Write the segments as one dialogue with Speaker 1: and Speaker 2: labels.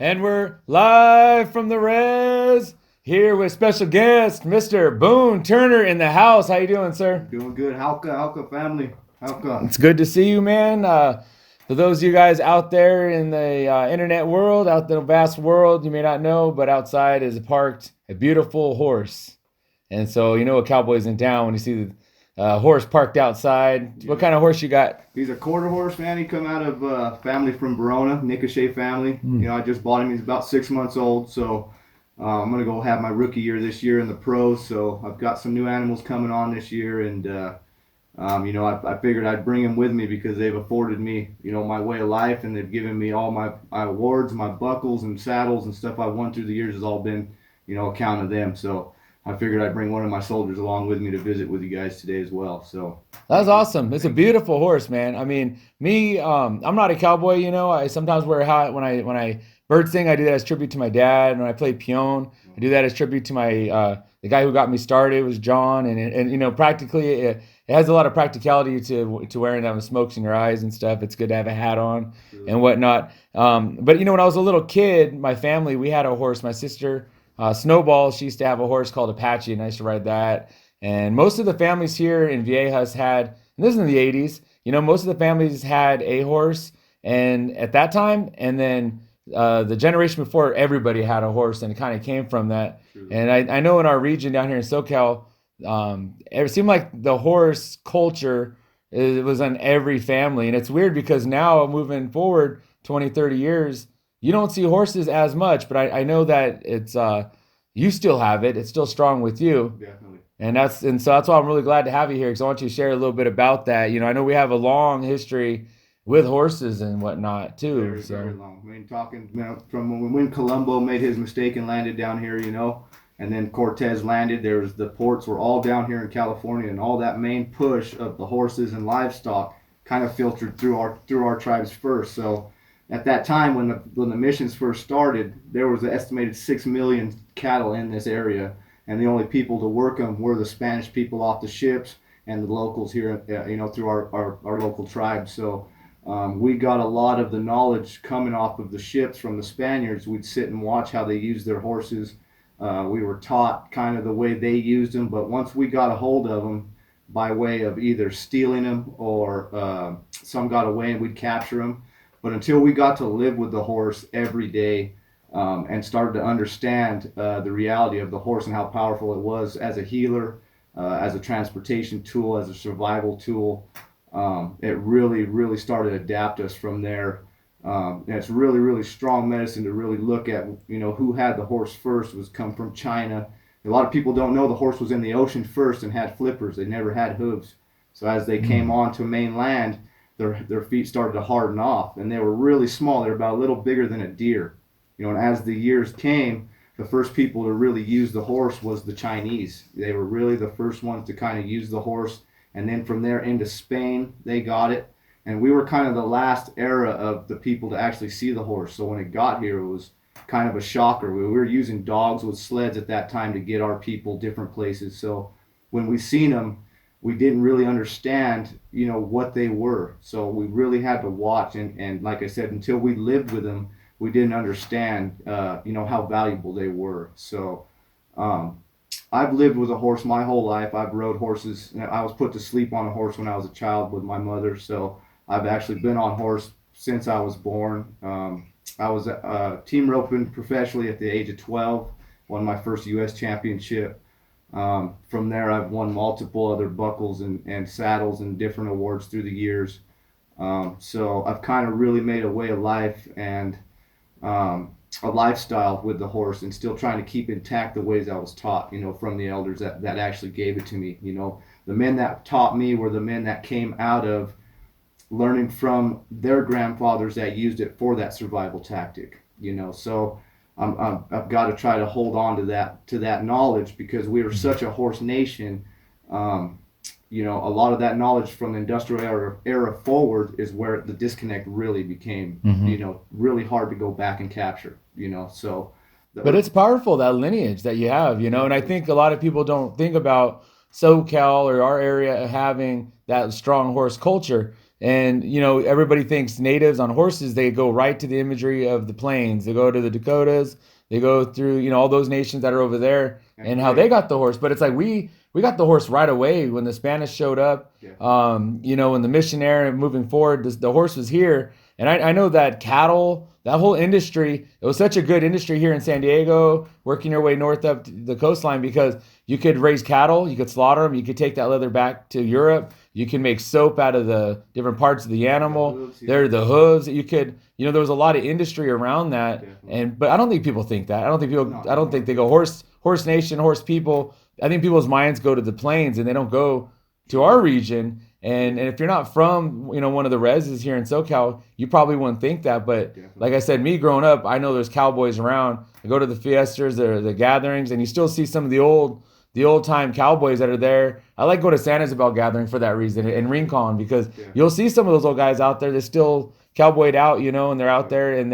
Speaker 1: And we're live from the res here with special guest Mr. Boone Turner in the house. How you doing, sir?
Speaker 2: Doing good. Howka family. Howka.
Speaker 1: It's good to see you, man. For those of you guys out there in the internet world, out in the vast world, you may not know, but outside is parked a beautiful horse. And so you know a cowboy's in town when you see the horse parked outside. What kind of horse you got?
Speaker 2: He's a quarter horse, man. He come out of family from Verona, Nicochet family. I just bought him. He's about 6 months old. So I'm going to go have my rookie year this year in the pros. So I've got some new animals coming on this year. And, I figured I'd bring him with me because they've afforded me, my way of life. And they've given me all my awards, my buckles and saddles and stuff I've won through the years has all been, account of them. So I figured I'd bring one of my soldiers along with me to visit with you guys today as well. So
Speaker 1: That's awesome. It's a beautiful horse, man. I mean, me, I'm not a cowboy, I sometimes wear a hat when I bird sing. I do that as tribute to my dad. And when I play peon, I do that as tribute to my the guy who got me started was John. And practically it has a lot of practicality to wearing that with smokes in your eyes and stuff. It's good to have a hat on and whatnot. But when I was a little kid, my family, we had a horse. My sister, Snowball, she used to have a horse called Apache, and I used to ride that. And most of the families here in Viejas had, and this is in the 80s, most of the families had a horse. And at that time, and then the generation before, everybody had a horse, and it kind of came from that.
Speaker 2: True.
Speaker 1: And I know in our region down here in SoCal, it seemed like the horse culture it was on every family. And it's weird because now moving forward 20, 30 years, you don't see horses as much, but I know that it's you still have it. It's still strong with you.
Speaker 2: Definitely.
Speaker 1: And so that's why I'm really glad to have you here because I want you to share a little bit about that. I know we have a long history with horses and whatnot too.
Speaker 2: Very long. I mean, talking from when Colombo made his mistake and landed down here, and then Cortez landed. The ports were all down here in California, and all that main push of the horses and livestock kind of filtered through our tribes first. So at that time, when the missions first started, there was an estimated 6 million cattle in this area, and the only people to work them were the Spanish people off the ships and the locals here, through our local tribes. So we got a lot of the knowledge coming off of the ships from the Spaniards. We'd sit and watch how they used their horses. We were taught kind of the way they used them, but once we got a hold of them by way of either stealing them or some got away and we'd capture them. But until we got to live with the horse every day and started to understand the reality of the horse and how powerful it was as a healer, as a transportation tool, as a survival tool, it really, really started to adapt us from there. And it's really, really strong medicine to really look at, who had the horse first was come from China. A lot of people don't know the horse was in the ocean first and had flippers. They never had hooves. So as they came onto mainland, their feet started to harden off, and they were really small. They were about a little bigger than a deer. And as the years came, the first people to really use the horse was the Chinese. They were really the first ones to kind of use the horse, and then from there into Spain, they got it. And we were kind of the last era of the people to actually see the horse. So when it got here, it was kind of a shocker. We were using dogs with sleds at that time to get our people different places. So when we seen them, we didn't really understand, what they were. So we really had to watch. And like I said, until we lived with them, we didn't understand, how valuable they were. So I've lived with a horse my whole life. I've rode horses. I was put to sleep on a horse when I was a child with my mother. So I've actually been on horse since I was born. I was team roping professionally at the age of 12, won my first U.S. championship. From there, I've won multiple other buckles and saddles and different awards through the years. So I've kind of really made a way of life and a lifestyle with the horse, and still trying to keep intact the ways I was taught, from the elders that actually gave it to me. The men that taught me were the men that came out of learning from their grandfathers that used it for that survival tactic. So I've got to try to hold on to that knowledge because we are such a horse nation. A lot of that knowledge from the industrial era forward is where the disconnect really became, really hard to go back and capture. So.
Speaker 1: But it's powerful, that lineage that you have, and I think a lot of people don't think about SoCal or our area having that strong horse culture. And everybody thinks natives on horses, they go right to the imagery of the plains. They go to the Dakotas, they go through all those nations that are over there, and how they got the horse. But it's like we got the horse right away when the Spanish showed up.
Speaker 2: Yeah.
Speaker 1: When the missionary moving forward, the horse was here. And I know that cattle, that whole industry, it was such a good industry here in San Diego, working your way north up the coastline, because you could raise cattle, you could slaughter them, you could take that leather back to Europe, you can make soap out of the different parts of the animal.
Speaker 2: The hooves, yeah.
Speaker 1: They're the hooves. You could, there was a lot of industry around that.
Speaker 2: Definitely.
Speaker 1: But I don't think people think that.
Speaker 2: No,
Speaker 1: I don't think they go horse nation, horse people. I think people's minds go to the plains and they don't go to our region. And if you're not from, one of the reses here in SoCal, you probably wouldn't think that. But
Speaker 2: Definitely.
Speaker 1: like I said, me growing up, I know there's cowboys around. I go to the fiestas, the gatherings, and you still see some of the old time cowboys that are there. I like going to San Isabel gathering for that reason, and Rincon, because you'll see some of those old guys out there. They're still cowboyed out, and they're out there, and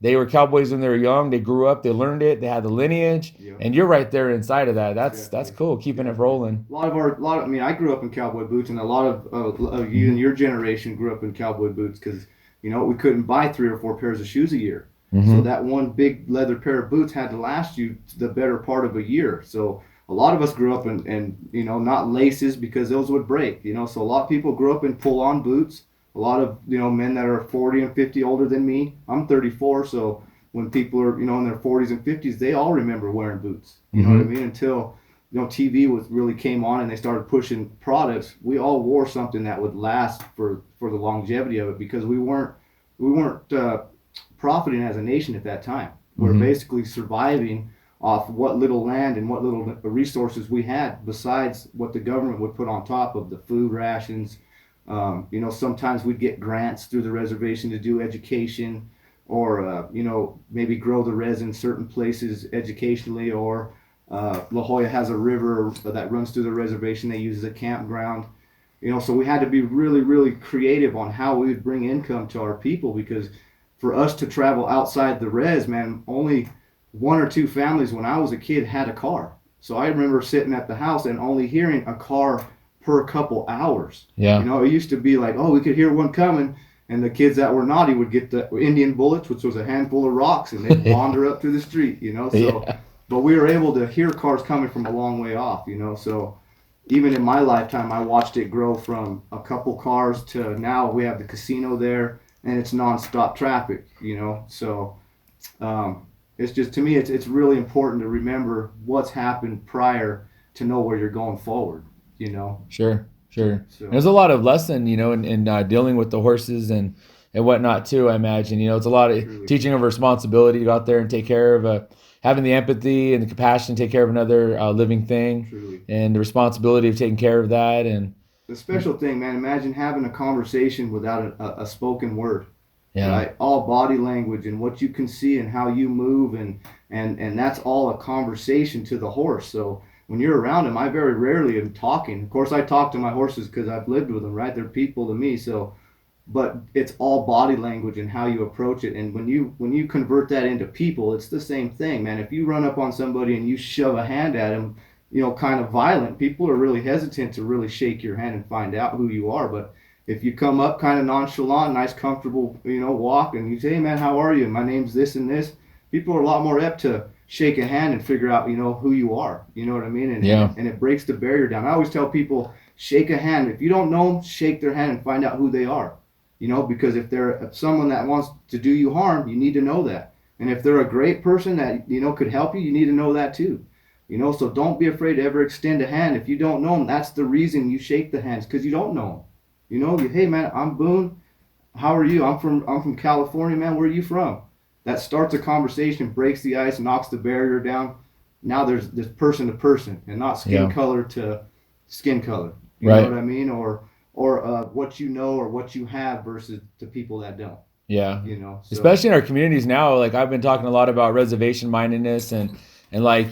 Speaker 1: they were cowboys when they were young. They grew up, they learned it, they had the lineage, and you're right there inside of that. That's cool, keeping it rolling.
Speaker 2: I mean, I grew up in cowboy boots, and a lot of you in your generation grew up in cowboy boots because we couldn't buy 3 or 4 pairs of shoes a year. So that one big leather pair of boots had to last you the better part of a year. So a lot of us grew up in not laces, because those would break. So a lot of people grew up in pull-on boots. A lot of men that are 40 and 50 older than me. I'm 34, so when people are in their 40s and 50s, they all remember wearing boots. You know what I mean? Until TV really came on and they started pushing products, we all wore something that would last for the longevity of it, because we weren't profiting as a nation at that time. We were basically surviving off what little land and what little resources we had, besides what the government would put on top of the food rations. Sometimes we'd get grants through the reservation to do education, or maybe grow the resin in certain places educationally, or La Jolla has a river that runs through the reservation they use as a campground. So we had to be really, really creative on how we would bring income to our people, because for us to travel outside the res, man, only 1 or 2 families when I was a kid had a car. So I remember sitting at the house and only hearing a car per couple hours.
Speaker 1: Yeah.
Speaker 2: It used to be like, oh, we could hear one coming, and the kids that were naughty would get the Indian bullets, which was a handful of rocks, and they'd wander up through the street, So, but we were able to hear cars coming from a long way off, So even in my lifetime, I watched it grow from a couple cars to now we have the casino there, and it's nonstop traffic, So it's just, to me, it's really important to remember what's happened prior to know where you're going forward.
Speaker 1: Sure. So. There's a lot of lesson, in dealing with the horses and whatnot too. I imagine, it's a lot of
Speaker 2: Truly.
Speaker 1: teaching of responsibility to go out there and take care of, having the empathy and the compassion to take care of another living thing.
Speaker 2: Truly.
Speaker 1: And the responsibility of taking care of that. And
Speaker 2: the special thing, man, imagine having a conversation without a spoken word.
Speaker 1: yeah,
Speaker 2: Right? All body language and what you can see and how you move, and that's all a conversation to the horse. So when you're around him, I very rarely am talking. Of course, I talk to my horses because I've lived with them, right? They're people to me. So, but it's all body language and how you approach it. And when you convert that into people, it's the same thing, man. If you run up on somebody and you shove a hand at him, kind of violent, people are really hesitant to really shake your hand and find out who you are. But if you come up kind of nonchalant, nice, comfortable, walk, and you say, hey, man, how are you? My name's this and this. People are a lot more apt to shake a hand and figure out, who you are. You know what I mean? And it breaks the barrier down. I always tell people, shake a hand. If you don't know them, shake their hand and find out who they are. Because if they're someone that wants to do you harm, you need to know that. And if they're a great person that, could help you, you need to know that too. So don't be afraid to ever extend a hand. If you don't know them, that's the reason you shake the hands, because you don't know them. Hey, man, I'm Boone. How are you? I'm from California, man. Where are you from? That starts a conversation, breaks the ice, knocks the barrier down. Now there's this person to person, and not skin color to skin color. You know what I mean? Or what or what you have versus to people that don't.
Speaker 1: Yeah.
Speaker 2: So.
Speaker 1: Especially in our communities now, like I've been talking a lot about reservation mindedness and like,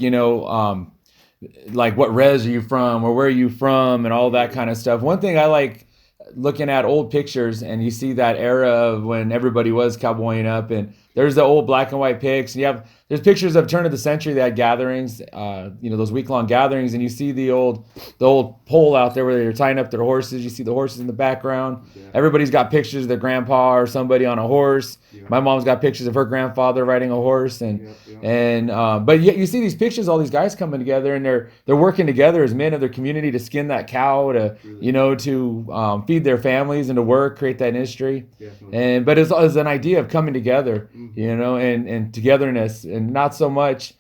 Speaker 1: like what res are you from or where are you from and all that kind of stuff. One thing I like looking at old pictures, and you see that era of when everybody was cowboying up, and there's the old black and white pics. And there's pictures of turn of the century. They had gatherings, those week long gatherings, and you see the old pole out there where they're tying up their horses. You see the horses in the background.
Speaker 2: Yeah.
Speaker 1: Everybody's got pictures of their grandpa or somebody on a horse.
Speaker 2: Yeah.
Speaker 1: My mom's got pictures of her grandfather riding a horse, but yet you see these pictures, all these guys coming together, and they're working together as men of their community to skin that cow, to feed their families and to work, create that industry. But it's an idea of coming together, and togetherness, and not so much,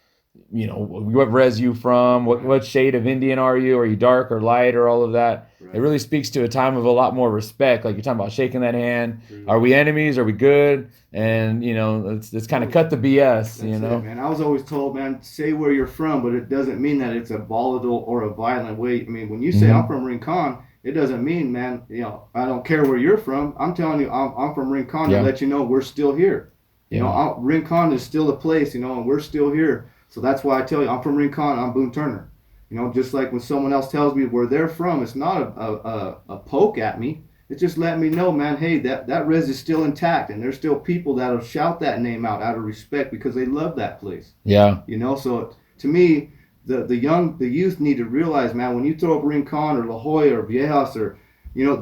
Speaker 1: what res you from, what shade of Indian are you dark or light or all of that. Right. It really speaks to a time of a lot more respect. Like you're talking about shaking that hand. Are we enemies? Are we good? And let's kind of cut the BS.
Speaker 2: It, man. I was always told, man, say where you're from, but it doesn't mean that it's a volatile or a violent way. I mean, when you say I'm from Rincon, it doesn't mean, man, I don't care where you're from. I'm telling you, I'm from Rincon to let you know we're still here. Rincon is still a place, and we're still here. So that's why I tell you, I'm from Rincon, I'm Boone Turner. Just like when someone else tells me where they're from, it's not a poke at me. It's just letting me know, man, hey, that res is still intact, and there's still people that'll shout that name out of respect because they love that place.
Speaker 1: Yeah.
Speaker 2: So to me, the youth need to realize, man, when you throw up Rincon or La Jolla or Viejas or,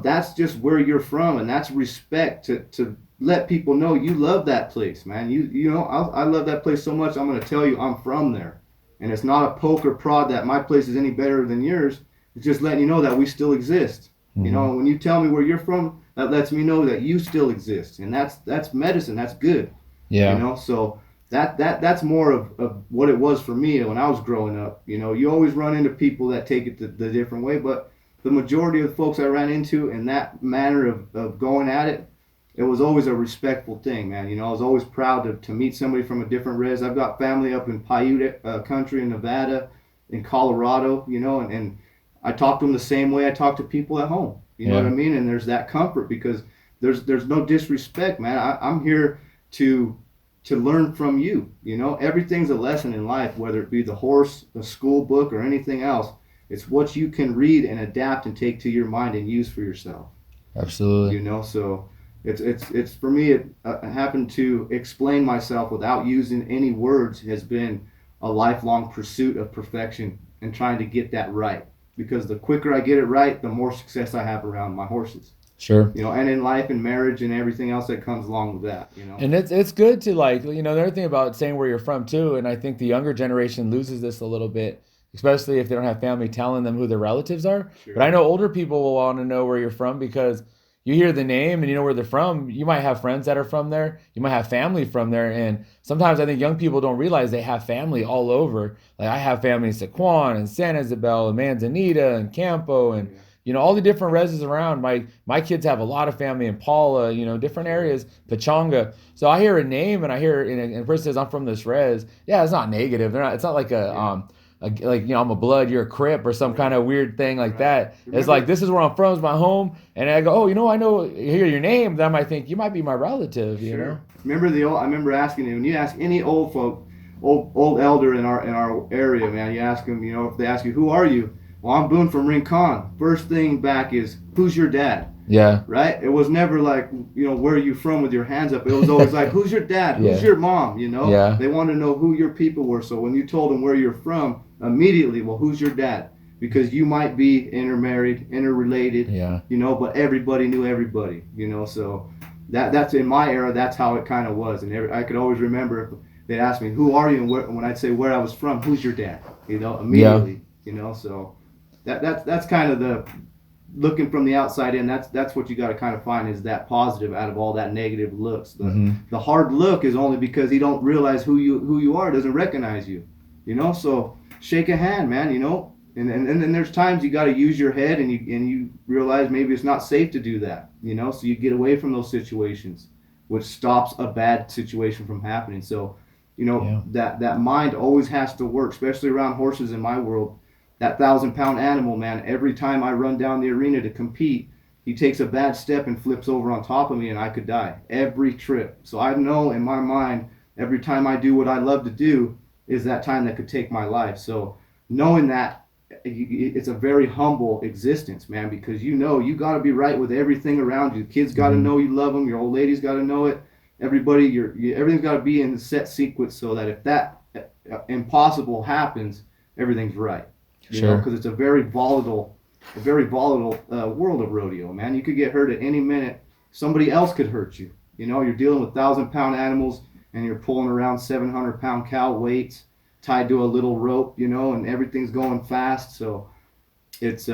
Speaker 2: that's just where you're from, and that's respect to let people know you love that place, man. I love that place so much, I'm going to tell you I'm from there. And it's not a poke or prod that my place is any better than yours. It's just letting you know that we still exist. Mm-hmm. When you tell me where you're from, that lets me know that you still exist. And that's medicine. That's good.
Speaker 1: Yeah.
Speaker 2: So that's more of what it was for me when I was growing up. You always run into people that take it the different way, but the majority of the folks I ran into in that manner of going at it, it was always a respectful thing, man. I was always proud to meet somebody from a different res. I've got family up in Paiute country in Nevada, in Colorado, and I talk to them the same way I talk to people at home. You know what I mean? And there's that comfort because there's no disrespect, man. I'm here to learn from you. Everything's a lesson in life, whether it be the horse, a school book, or anything else. It's what you can read and adapt and take to your mind and use for yourself.
Speaker 1: Absolutely.
Speaker 2: So it's for me, it happened to explain myself without using any words has been a lifelong pursuit of perfection and trying to get that right. Because the quicker I get it right, the more success I have around my horses.
Speaker 1: Sure.
Speaker 2: And in life and marriage and everything else that comes along with that,
Speaker 1: And it's good to the other thing about saying where you're from too, and I think the younger generation loses this a little bit, especially if they don't have family telling them who their relatives are. Sure. But I know older people will want to know where you're from because you hear the name and you know where they're from. You might have friends that are from there. You might have family from there. And sometimes I think young people don't realize they have family all over. Like I have family in Saquon and San Isabel and Manzanita and Campo and, all the different reses around. My kids have a lot of family in Paula, different areas, Pachanga. So I hear a name and I hear, and a person says, I'm from this res. Yeah, it's not negative. It's not like I'm a blood, you're a Crip or some kind of weird thing like that. It's like, this is where I'm from, it's my home. And I go, I know, hear your name. Then I might think, you might be my relative,
Speaker 2: Sure. I remember asking him, when you ask any old folk, old elder in our area, man, you ask them, if they ask you, who are you? Well, I'm Boone from Rincon. First thing back is, who's your dad?
Speaker 1: Yeah.
Speaker 2: Right? It was never like, where are you from with your hands up? It was always like, who's your dad? Who's your mom?
Speaker 1: Yeah.
Speaker 2: They want to know who your people were. So when you told them where you're from, immediately, well, who's your dad? Because you might be intermarried, interrelated, but everybody knew everybody, so that's in my era, that's how it kind of was. And I could always remember if they'd ask me, who are you? And when I'd say where I was from, who's your dad? Immediately, so that's kind of the looking from the outside in. That's what you got to kind of find is that positive out of all that negative looks. The hard look is only because he don't realize who you are, doesn't recognize you, so shake a hand, man, and then there's times you got to use your head and you realize maybe it's not safe to do that, so you get away from those situations, which stops a bad situation from happening. So, that mind always has to work, especially around horses in my world. That 1,000-pound animal, man, every time I run down the arena to compete, he takes a bad step and flips over on top of me and I could die every trip. So I know in my mind, every time I do what I love to do is that time that could take my life. So knowing that, it's a very humble existence, man, because you got to be right with everything around you. Kids got to know you love them. Your old lady's got to know it. everybody, everything's got to be in the set sequence so that if that impossible happens, everything's right. You know,
Speaker 1: Sure.
Speaker 2: because it's a very volatile world of rodeo, man. You could get hurt at any minute. Somebody else could hurt you. You know, you're dealing with 1,000-pound animals and you're pulling around 700-pound cow weights tied to a little rope, you know, and everything's going fast. So it's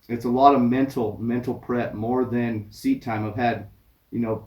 Speaker 2: it's a lot of mental prep more than seat time. I've had, you know,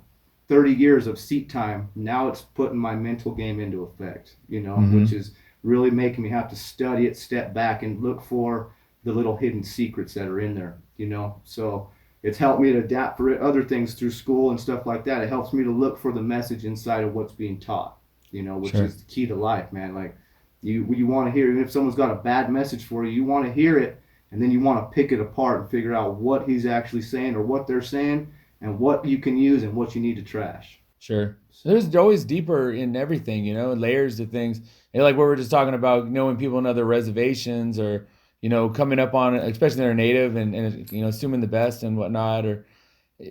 Speaker 2: 30 years of seat time. Now it's putting my mental game into effect, you know,
Speaker 1: Mm-hmm.
Speaker 2: which is really making me have to study it, step back, and look for the little hidden secrets that are in there, you know. So it's helped me to adapt for other things through school and stuff like that. It helps me to look for the message inside of what's being taught, you know, which
Speaker 1: Sure.
Speaker 2: is the key to life, man. Like you want to hear, even if someone's got a bad message for you, you want to hear it, and then you want to pick it apart and figure out what he's actually saying or what they're saying and what you can use and what you need to trash.
Speaker 1: Sure. There's always deeper in everything, layers to things. And like what we were just talking about, knowing people in other reservations or, coming up on, especially they're native and assuming the best and whatnot. Or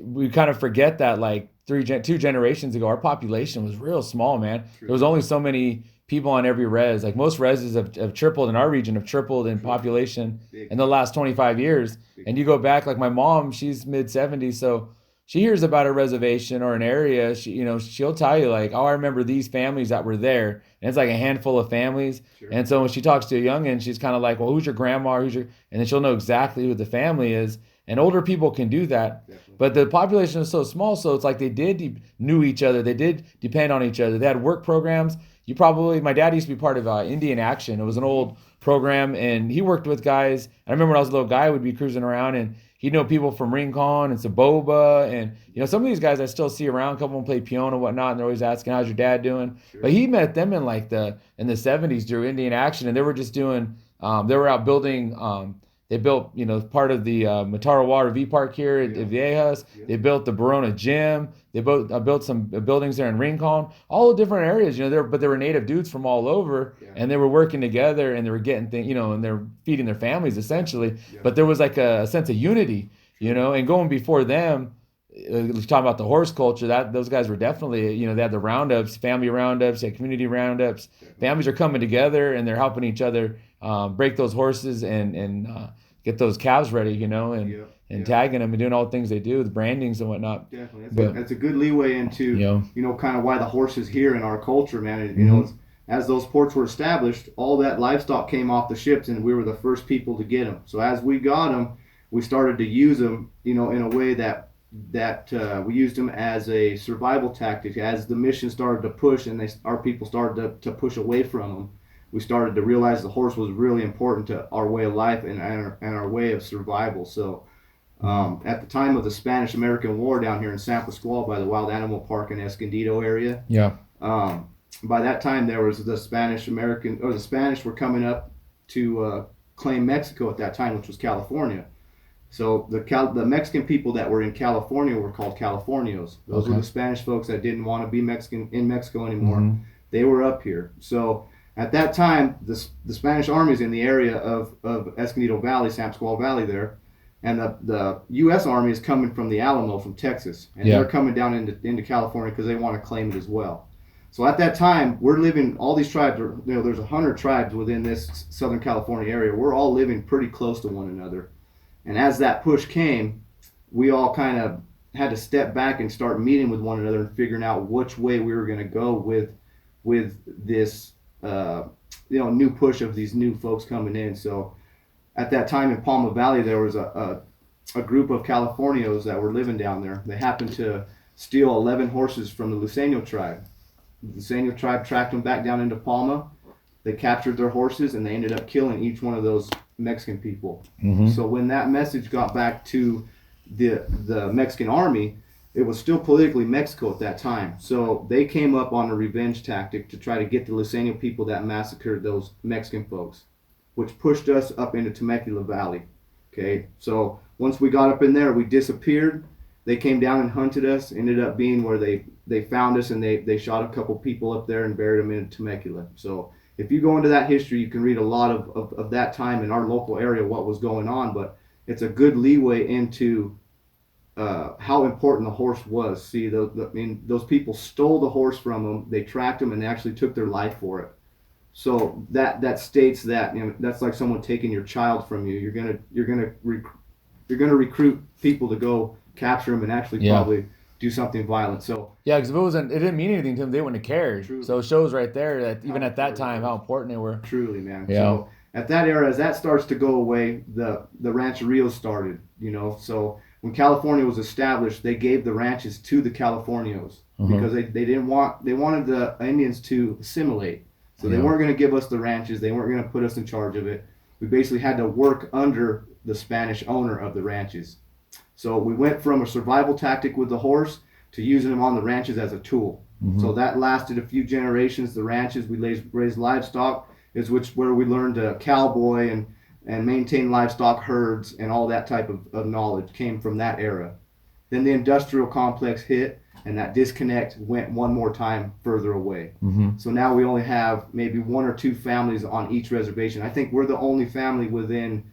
Speaker 1: we kind of forget that like 2 generations ago, our population was real small, man. There
Speaker 2: True.
Speaker 1: was only so many people on every res. Like most reses have tripled in our region, have tripled in
Speaker 2: True.
Speaker 1: population
Speaker 2: Big
Speaker 1: in the
Speaker 2: time.
Speaker 1: last 25 years.
Speaker 2: Big
Speaker 1: And you
Speaker 2: time.
Speaker 1: go back, like my mom, she's mid 70s. So she hears about a reservation or an area, she'll tell you like, oh, I remember these families that were there, and it's like a handful of families.
Speaker 2: Sure.
Speaker 1: And so when she talks to a youngin, she's kind of like, well, who's your grandma? And then she'll know exactly who the family is. And older people can do that,
Speaker 2: Definitely.
Speaker 1: but the population is so small, so it's like they knew each other, they did depend on each other. They had work programs. My dad used to be part of Indian Action. It was an old program, and he worked with guys. I remember when I was a little guy, I would be cruising around, and he'd know people from Rincon and Saboba, and some of these guys I still see around. A couple of them play peon and whatnot, and they're always asking, "How's your dad doing?"
Speaker 2: Sure.
Speaker 1: But he met them in like the '70s through Indian Action, and they were just doing. They were out building. They built, part of the Mataro Water V Park here at Viejas.
Speaker 2: Yeah.
Speaker 1: They built the Barona Gym. They built some buildings there in Rincon, all the different areas. But they were native dudes from all over,
Speaker 2: Yeah.
Speaker 1: and they were working together, and they were getting things, and they're feeding their families essentially.
Speaker 2: Yeah.
Speaker 1: But there was like a sense of unity, and going before them. Talking about the horse culture, that those guys were definitely, they had the roundups, family roundups, they had community roundups.
Speaker 2: Definitely.
Speaker 1: Families are coming together and they're helping each other break those horses and get those calves ready, and tagging them and doing all the things they do, the brandings and whatnot.
Speaker 2: Definitely.
Speaker 1: But
Speaker 2: That's a good leeway into, kind of why the horse is here in our culture, man. And,
Speaker 1: Mhm.
Speaker 2: as those ports were established, all that livestock came off the ships, and we were the first people to get them. So as we got them, we started to use them, in a way that we used them as a survival tactic. As the mission started to push and our people started to push away from them, we started to realize the horse was really important to our way of life and our way of survival. So at the time of the Spanish-American War down here in San Pasqual by the Wild Animal Park in Escondido area,
Speaker 1: yeah,
Speaker 2: by that time there was the Spanish were coming up to claim Mexico at that time, which was California. So the Mexican people that were in California were called Californios. Those were the Spanish folks that didn't want to be in Mexico anymore.
Speaker 1: Mhm.
Speaker 2: They were up here. So at that time, the Spanish army is in the area of Escondido Valley, San Pasqual Valley there, and the U.S. Army is coming from the Alamo, from Texas, and they're coming down into California because they want to claim it as well. So at that time, we're living, all these tribes, there's 100 tribes within this Southern California area. We're all living pretty close to one another. And as that push came, we all kind of had to step back and start meeting with one another and figuring out which way we were going to go with this new push of these new folks coming in. So at that time in Pauma Valley, there was a group of Californios that were living down there. They happened to steal 11 horses from the Luiseño tribe. The Luiseño tribe tracked them back down into Pauma. They captured their horses, and they ended up killing each one of those Mexican people.
Speaker 1: Mm-hmm.
Speaker 2: So when that message got back to the Mexican army, it was still politically Mexico at that time. So they came up on a revenge tactic to try to get the Luiseño people that massacred those Mexican folks, which pushed us up into Temecula Valley. Okay, so once we got up in there, we disappeared. They came down and hunted us. Ended up being where they found us, and they shot a couple people up there and buried them in Temecula. So if you go into that history, you can read a lot of that time in our local area, what was going on, but it's a good leeway into how important the horse was. See, I mean, those people stole the horse from them. They tracked him and they actually took their life for it. So that states that, you know, that's like someone taking your child from you. You're gonna recruit people to go capture him and actually probably do something violent. So
Speaker 1: yeah, because if it didn't mean anything to them, they wouldn't have cared.
Speaker 2: Truly.
Speaker 1: So it shows right there that even at that time how important they were.
Speaker 2: Truly, man.
Speaker 1: Yeah.
Speaker 2: So at that era, as that starts to go away, the rancherios started. You know, so when California was established, they gave the ranches to the Californios because they wanted the Indians to assimilate. So they weren't going to give us the ranches. They weren't going to put us in charge of it. We basically had to work under the Spanish owner of the ranches. So we went from a survival tactic with the horse to using them on the ranches as a tool. So that lasted a few generations. The ranches, we raised livestock, where we learned to cowboy and maintain livestock herds, and all that type of knowledge came from that era. Then the industrial complex hit, and that disconnect went one more time further away. So now we only have maybe 1 or 2 families on each reservation. I think we're the only family within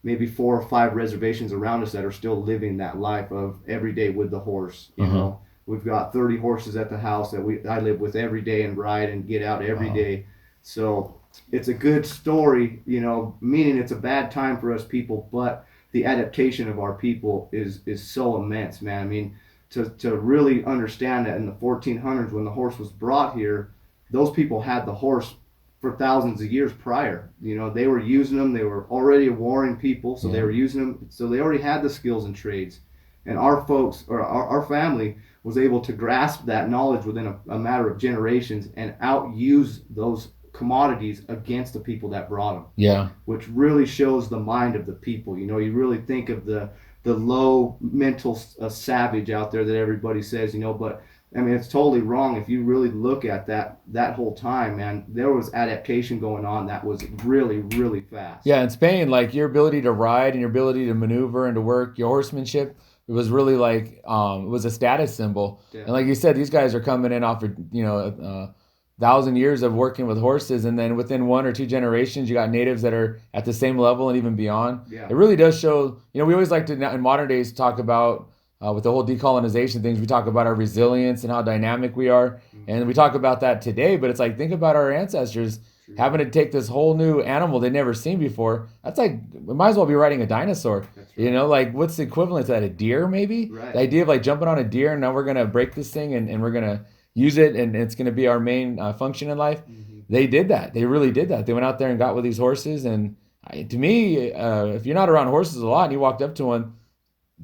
Speaker 2: maybe 4 or 5 reservations around us that are still living that life of every day with the horse. You know, we've got 30 horses at the house that I live with every day and ride and get out every day. So it's a good story, you know, meaning it's a bad time for us people, but the adaptation of our people is so immense, man. I mean, to really understand that in the 1400s when the horse was brought here, those people had the horse for thousands of years prior. You know, they were using them. They were already warring people, so they were using them. So they already had the skills and trades. And our folks, or our family, was able to grasp that knowledge within a matter of generations and outuse those commodities against the people that brought them.
Speaker 1: Yeah.
Speaker 2: Which really shows the mind of the people. You know, you really think of the low mental savage out there that everybody says, you know, but I mean, it's totally wrong. If you really look at that whole time, man, there was adaptation going on that was really, really fast.
Speaker 1: Yeah, in Spain, like your ability to ride and your ability to maneuver and to work, your horsemanship, it was really like it was a status symbol. Yeah. And like you said, these guys are coming in off of, you know, 1,000 years of working with horses, and then within 1 or 2 generations, you got natives that are at the same level and even beyond.
Speaker 2: Yeah.
Speaker 1: It really does show. You know, we always like to in modern days talk about. With the whole decolonization things, we talk about our resilience and how dynamic we are. And we talk about that today, but it's like, think about our ancestors having to take this whole new animal they'd never seen before. That's like, we might as well be riding a dinosaur. Right. You know, like what's the equivalent to that? A deer, maybe? Right. The idea of like jumping on a deer and now we're going to break this thing and we're going to use it and it's going to be our main function in life. They did that. They really did that. They went out there and got with these horses. And to me, if you're not around horses a lot and you walked up to one,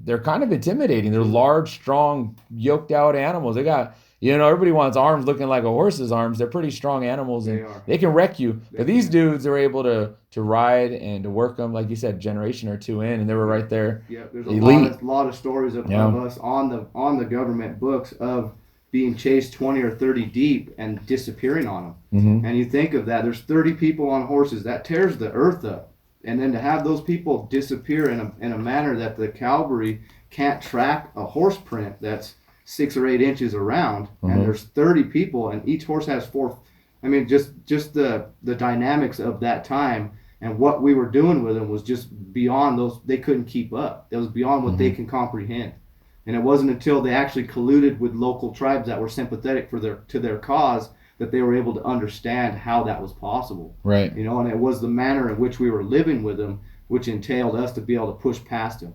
Speaker 1: they're kind of intimidating. They're large, strong, yoked out animals. They got, you know, everybody wants arms looking like a horse's arms. They're pretty strong animals and they can wreck you. But these dudes are able to ride and to work them, like you said, generation or 2 in, and they were right there.
Speaker 2: Yeah, there's a lot of stories of us on the government books of being chased 20 or 30 deep and disappearing on them. And you think of that, there's 30 people on horses. That tears the earth up. And then to have those people disappear in a manner that the cavalry can't track a horse print that's 6 or 8 inches around, and there's 30 people, and each horse has 4. I mean, just the dynamics of that time and what we were doing with them was just beyond those. They couldn't keep up. It was beyond what they can comprehend. And it wasn't until they actually colluded with local tribes that were sympathetic to their cause that they were able to understand how that was possible.
Speaker 1: Right.
Speaker 2: You know, and it was the manner in which we were living with them, which entailed us to be able to push past them.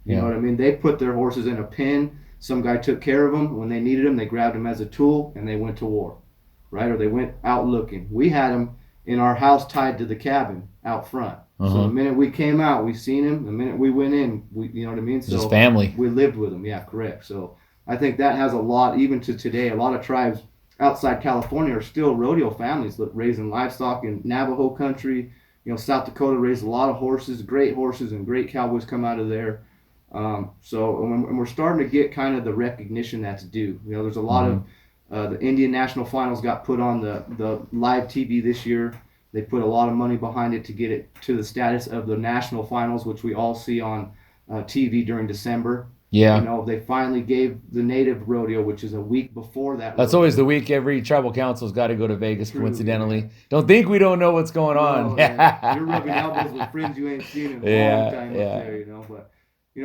Speaker 2: You know what I mean? They put their horses in a pen. Some guy took care of them. When they needed them, they grabbed them as a tool, and they went to war. Right? Or they went out looking. We had them in our house tied to the cabin out front. So the minute we came out, we seen him. The minute we went in, you know what I mean? So
Speaker 1: just family.
Speaker 2: We lived with them. Yeah, correct. So I think that has a lot, even to today, a lot of tribes outside California are still rodeo families raising livestock in Navajo country. You know, South Dakota raised a lot of horses, and great cowboys come out of there. So and we're starting to get kind of the recognition that's due. You know, there's a lot of the Indian National Finals got put on the live TV this year. They put a lot of money behind it to get it to the status of the National Finals, which we all see on TV during December.
Speaker 1: Yeah.
Speaker 2: You know, they finally gave the Native Rodeo, which is a week before that.
Speaker 1: That's always the week every tribal council's got to go to Vegas, coincidentally. Yeah. Don't think we don't know what's going on.
Speaker 2: You're rubbing elbows with friends you ain't seen in a long time up there, you know. But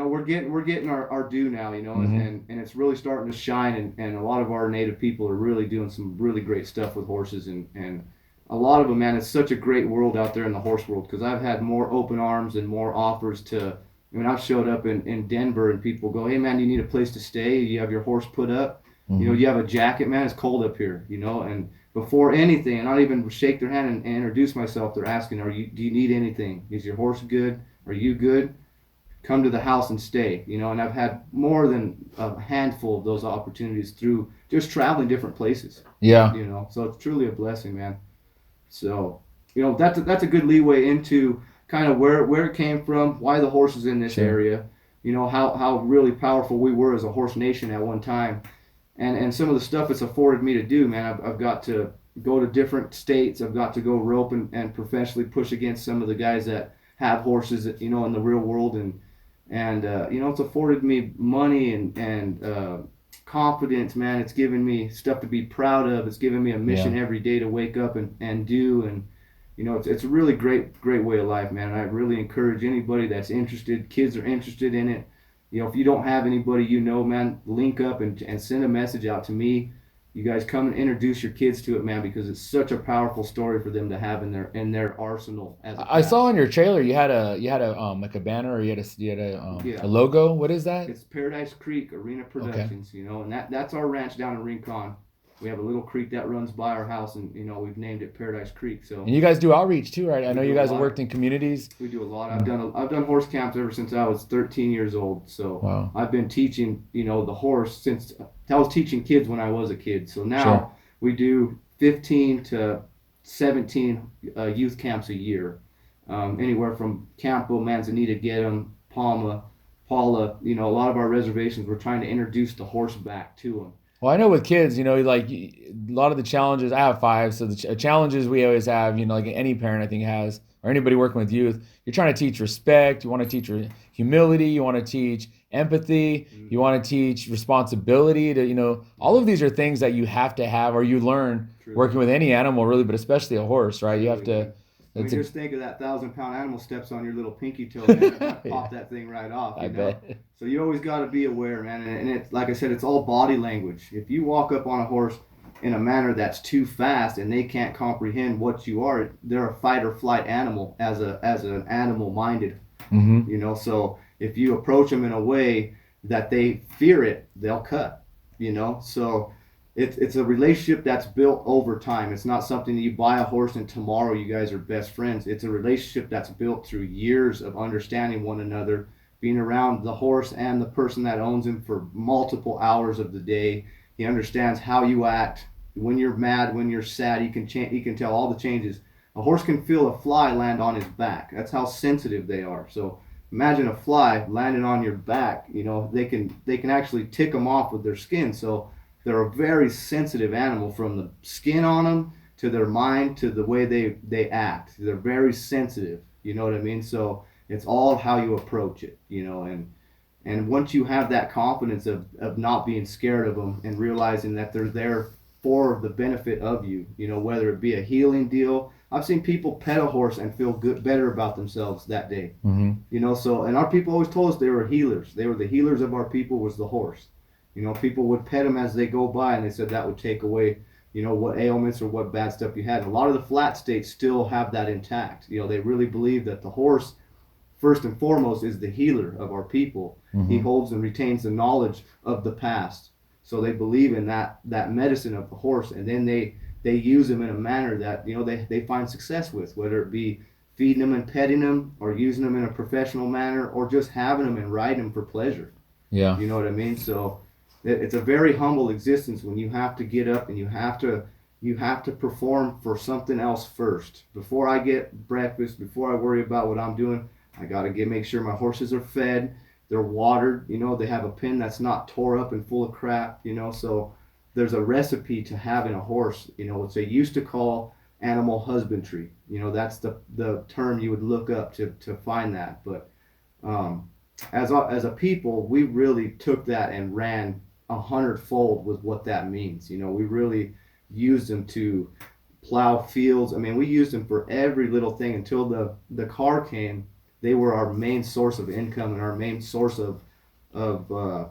Speaker 2: we're getting our due now,
Speaker 1: Hmm.
Speaker 2: and it's really starting to shine, and a lot of our native people are really doing some really great stuff with horses, and a lot of them, man. It's such a great world out there in the horse world, because I've had more open arms and more offers to. I mean, I've showed up in Denver, and people go, "Hey, man, you need a place to stay? You have your horse put up?
Speaker 1: Hmm.
Speaker 2: You have a jacket, man. It's cold up here, And before anything, and not even shake their hand and introduce myself, they're asking, Do you need anything? Is your horse good? Are you good? Come to the house and stay, And I've had more than a handful of those opportunities through just traveling different places,
Speaker 1: Yeah.
Speaker 2: So it's truly a blessing, man. So, that's a good leeway into kind of where it came from, why the horses in this
Speaker 1: Sure.
Speaker 2: area, how really powerful we were as a horse nation at one time, and some of the stuff it's afforded me to do, man. I've got to go to different states. I've got to go rope and professionally push against some of the guys that have horses, in the real world, and it's afforded me money and confidence, man. It's given me stuff to be proud of. It's given me a
Speaker 1: Yeah.
Speaker 2: mission every day to wake up and do, and it's a really great way of life, man. And I really encourage anybody that's interested. Kids are interested in it. If you don't have anybody, man, link up and send a message out to me. You guys come and introduce your kids to it, man, because it's such a powerful story for them to have in their arsenal as a
Speaker 1: I saw
Speaker 2: past.
Speaker 1: on your trailer you had a like a banner, or you had a
Speaker 2: Yeah,
Speaker 1: logo. What is that?
Speaker 2: it's Paradise Creek Arena
Speaker 1: Okay.
Speaker 2: Productions, and that's our ranch down in Rincon. We have a little creek that runs by our house, and we've named it Paradise Creek.
Speaker 1: And
Speaker 2: So
Speaker 1: you guys do outreach too, right? I
Speaker 2: we
Speaker 1: know you
Speaker 2: do a
Speaker 1: guys have
Speaker 2: lot of
Speaker 1: worked in communities.
Speaker 2: We do a lot. I've
Speaker 1: Yeah.
Speaker 2: done horse camps ever since I was 13 years old. So
Speaker 1: Wow.
Speaker 2: I've been teaching, the horse since I was teaching kids when I was a kid. So
Speaker 1: Sure.
Speaker 2: now we do 15 to 17 youth camps a year, anywhere from Campo, Manzanita, Gedem, Palma, Paula. A lot of our reservations, we're trying to introduce the horse back to them.
Speaker 1: Well, I know with kids, like a lot of the challenges. I have five, so the challenges we always have, like any parent I think has, or anybody working with youth, you're trying to teach respect. You want to teach humility. You want to teach empathy. You
Speaker 2: Mm-hmm.
Speaker 1: want to teach responsibility. To all of these are things that you have to have, or you learn
Speaker 2: Truly.
Speaker 1: working with any animal, really, but especially a horse, right? You have
Speaker 2: Truly,
Speaker 1: to.
Speaker 2: man. I mean,
Speaker 1: It's a
Speaker 2: just think of that 1,000-pound animal steps on your little pinky toe, man. It might
Speaker 1: yeah,
Speaker 2: pop that thing right off,
Speaker 1: I bet.
Speaker 2: So you always got to be aware, man. And it's like I said, it's all body language. If you walk up on a horse in a manner that's too fast and they can't comprehend what you are, they're a fight or flight animal as an animal minded,
Speaker 1: Hmm.
Speaker 2: So if you approach them in a way that they fear it, they'll cut, So it's a relationship that's built over time. It's not something that you buy a horse and tomorrow you guys are best friends. It's a relationship that's built through years of understanding one another, being around the horse and the person that owns him for multiple hours of the day. He understands how you act when you're mad, when you're sad. He can tell all the changes. A horse can feel a fly land on his back. That's how sensitive they are. So imagine a fly landing on your back. They can actually tick them off with their skin. So they're a very sensitive animal, from the skin on them to their mind to the way they act. They're very sensitive. You know what I mean? So it's all how you approach it. And once you have that confidence of not being scared of them and realizing that they're there for the benefit of you, whether it be a healing deal. I've seen people pet a horse and feel better about themselves that day.
Speaker 1: Hmm.
Speaker 2: So, and our people always told us they were healers. They were the healers of our people, was the horse. People would pet them as they go by, and they said that would take away, what ailments or what bad stuff you had. And a lot of the flat states still have that intact. They really believe that the horse, first and foremost, is the healer of our people. He
Speaker 1: Hmm.
Speaker 2: holds and retains the knowledge of the past. So they believe in that medicine of the horse, and then they use them in a manner that they find success with, whether it be feeding them and petting them, or using them in a professional manner, or just having them and riding them for pleasure.
Speaker 1: Yeah.
Speaker 2: You know what I mean? So it's a very humble existence when you have to get up and you have to perform for something else first. Before I get breakfast, before I worry about what I'm doing, I gotta make sure my horses are fed, they're watered, they have a pen that's not tore up and full of crap, So there's a recipe to having a horse, what they used to call animal husbandry. That's the term you would look up to find that. But um, as a people, we really took that and ran 100-fold with what that means. We really used them to plow fields. I mean, we used them for every little thing until the car came, they were our main source of income and our main source of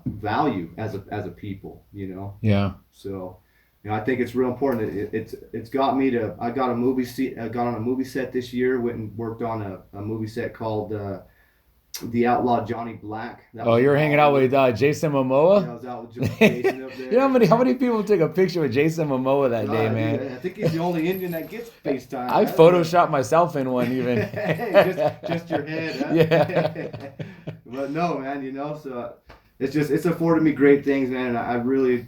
Speaker 2: value as a people, you know.
Speaker 1: Yeah.
Speaker 2: So, you know, I think it's real important. It's got me to. I got a movie seat. I got on a movie set this year. Went and worked on a movie set called The Outlaw Johnny Black. That
Speaker 1: Oh,
Speaker 2: was
Speaker 1: you
Speaker 2: in
Speaker 1: were hanging out
Speaker 2: Hollywood.
Speaker 1: with Jason
Speaker 2: Yeah, I
Speaker 1: Momoa?
Speaker 2: was out with Jason up
Speaker 1: You know
Speaker 2: there.
Speaker 1: how many people took a picture with Jason Momoa that day,
Speaker 2: God,
Speaker 1: man?
Speaker 2: I think he's the only Indian that gets FaceTime.
Speaker 1: I
Speaker 2: Huh?
Speaker 1: photoshopped myself in one even.
Speaker 2: just your head, huh?
Speaker 1: Yeah.
Speaker 2: But no, man, you know, so it's afforded me great things, man, and I really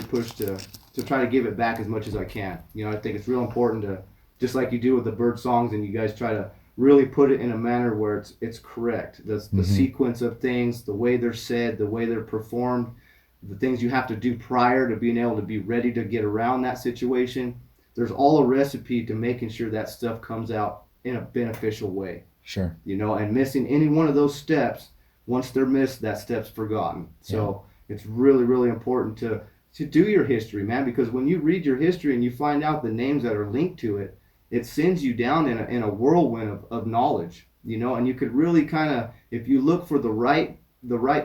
Speaker 2: push to try to give it back as much as I can. You know, I think it's real important to, just like you do with the bird songs, and you guys try to really put it in a manner where it's correct. The sequence of things, the way they're said, the way they're performed, the things you have to do prior to being able to be ready to get around that situation. There's all a recipe to making sure that stuff comes out in a beneficial way.
Speaker 1: Sure.
Speaker 2: You know, and missing any one of those steps, once they're missed, that step's forgotten. So it's really, really important to do your history, man, because when you read your history and you find out the names that are linked to it, it sends you down in a whirlwind of knowledge, you know, and you could really kind of, if you look for the right